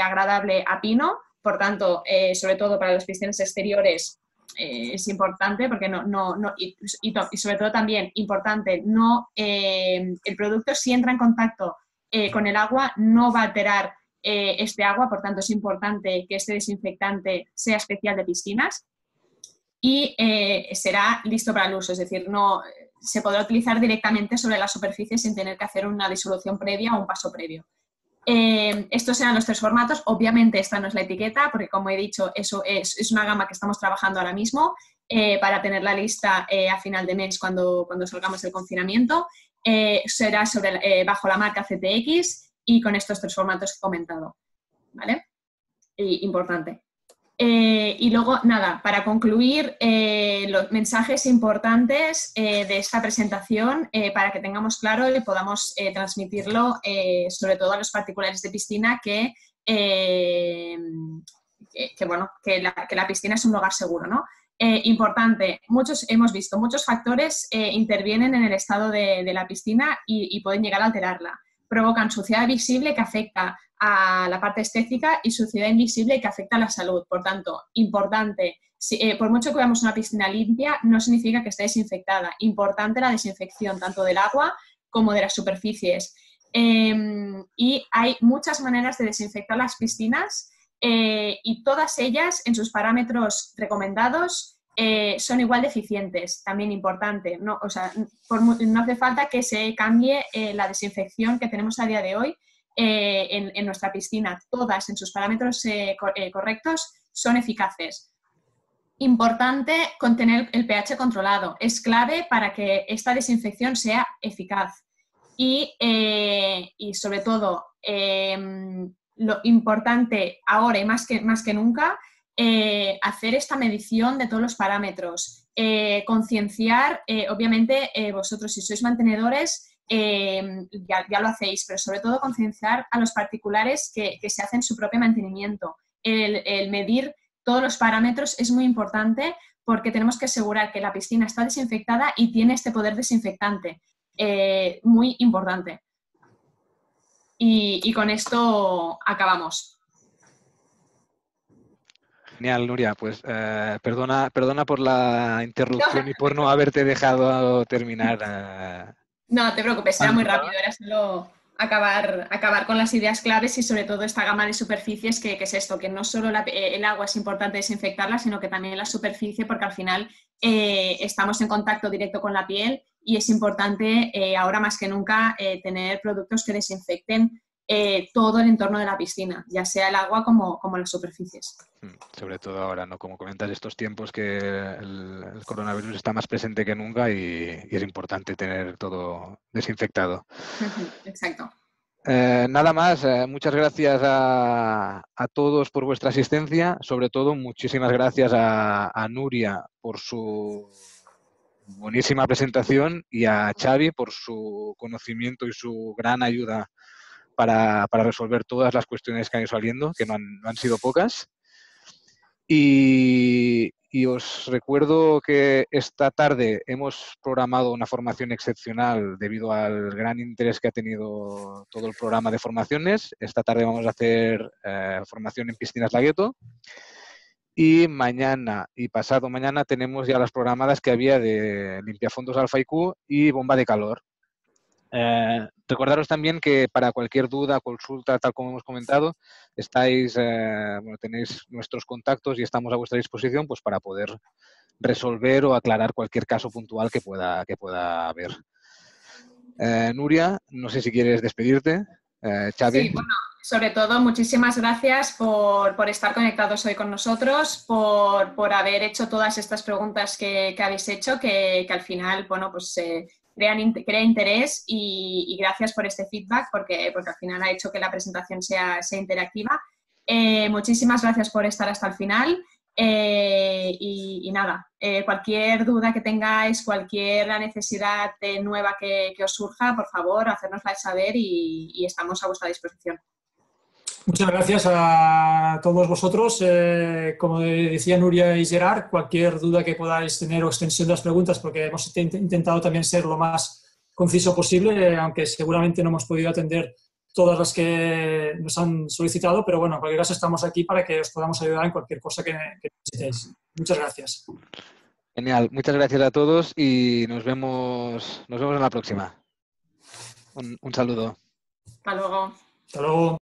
agradable a pino, por tanto, sobre todo para las piscinas exteriores, es importante porque y sobre todo también importante, el producto si entra en contacto con el agua no va a alterar este agua, por tanto es importante que este desinfectante sea especial de piscinas y será listo para el uso, es decir, se podrá utilizar directamente sobre la superficie sin tener que hacer una disolución previa o un paso previo. Estos serán los 3 formatos. Obviamente esta no es la etiqueta porque, como he dicho, eso es una gama que estamos trabajando ahora mismo para tenerla lista a final de mes cuando salgamos del confinamiento. Será bajo la marca CTX y con estos 3 formatos que he comentado, ¿vale? Importante. Y luego, nada, para concluir, los mensajes importantes de esta presentación para que tengamos claro y podamos transmitirlo sobre todo a los particulares de piscina que la piscina es un lugar seguro, ¿no? Importante, hemos visto muchos factores intervienen en el estado de la piscina y pueden llegar a alterarla. Provocan suciedad visible que afecta a la parte estética y suciedad invisible que afecta a la salud. Por tanto, importante, por mucho que veamos una piscina limpia, no significa que esté desinfectada. Importante la desinfección tanto del agua como de las superficies. Y hay muchas maneras de desinfectar las piscinas y todas ellas en sus parámetros recomendados son igual de eficientes, también importante, ¿no? O sea, no hace falta que se cambie la desinfección que tenemos a día de hoy en nuestra piscina. Todas en sus parámetros correctos son eficaces. Importante contener el pH controlado, es clave para que esta desinfección sea eficaz y sobre todo lo importante ahora y más que nunca hacer esta medición de todos los parámetros, concienciar, obviamente vosotros si sois mantenedores ya lo hacéis, pero sobre todo concienciar a los particulares que se hacen su propio mantenimiento. El medir todos los parámetros es muy importante porque tenemos que asegurar que la piscina está desinfectada y tiene este poder desinfectante. Muy importante. Y con esto acabamos. Genial, Nuria. Pues perdona por la interrupción y por no haberte dejado terminar. No te preocupes, era muy rápido, era solo acabar con las ideas claves y sobre todo esta gama de superficies que es esto, que no solo el agua es importante desinfectarla, sino que también la superficie, porque al final estamos en contacto directo con la piel y es importante ahora más que nunca tener productos que desinfecten todo el entorno de la piscina, ya sea el agua como las superficies. Sobre todo ahora, ¿no? Como comentas, estos tiempos que el coronavirus está más presente que nunca y es importante tener todo desinfectado. Exacto. Nada más, muchas gracias a todos por vuestra asistencia, sobre todo muchísimas gracias a Nuria por su buenísima presentación y a Xavi por su conocimiento y su gran ayuda para resolver todas las cuestiones que han ido saliendo, que no han sido pocas. Y os recuerdo que esta tarde hemos programado una formación excepcional debido al gran interés que ha tenido todo el programa de formaciones. Esta tarde vamos a hacer formación en piscinas Lagueto. Y mañana y pasado mañana tenemos ya las programadas que había de limpiafondos Alfa IQ y bomba de calor. Recordaros también que para cualquier duda, consulta, tal como hemos comentado, tenéis nuestros contactos y estamos a vuestra disposición pues, para poder resolver o aclarar cualquier caso puntual que pueda haber. Nuria, no sé si quieres despedirte. Xavi. Sí, bueno, sobre todo muchísimas gracias por estar conectados hoy con nosotros, por haber hecho todas estas preguntas que habéis hecho, que al final, bueno, pues crea interés y gracias por este feedback porque al final ha hecho que la presentación sea interactiva. Muchísimas gracias por estar hasta el final y nada, cualquier duda que tengáis, cualquier necesidad nueva que os surja, por favor, hacérnosla saber y estamos a vuestra disposición. Muchas gracias a todos vosotros. Como decía Nuria y Gerard, cualquier duda que podáis tener o extensión de las preguntas, porque hemos intentado también ser lo más conciso posible, aunque seguramente no hemos podido atender todas las que nos han solicitado, pero bueno, en cualquier caso estamos aquí para que os podamos ayudar en cualquier cosa que necesitéis. Muchas gracias. Genial, muchas gracias a todos y nos vemos en la próxima. Un saludo. Hasta luego. Hasta luego.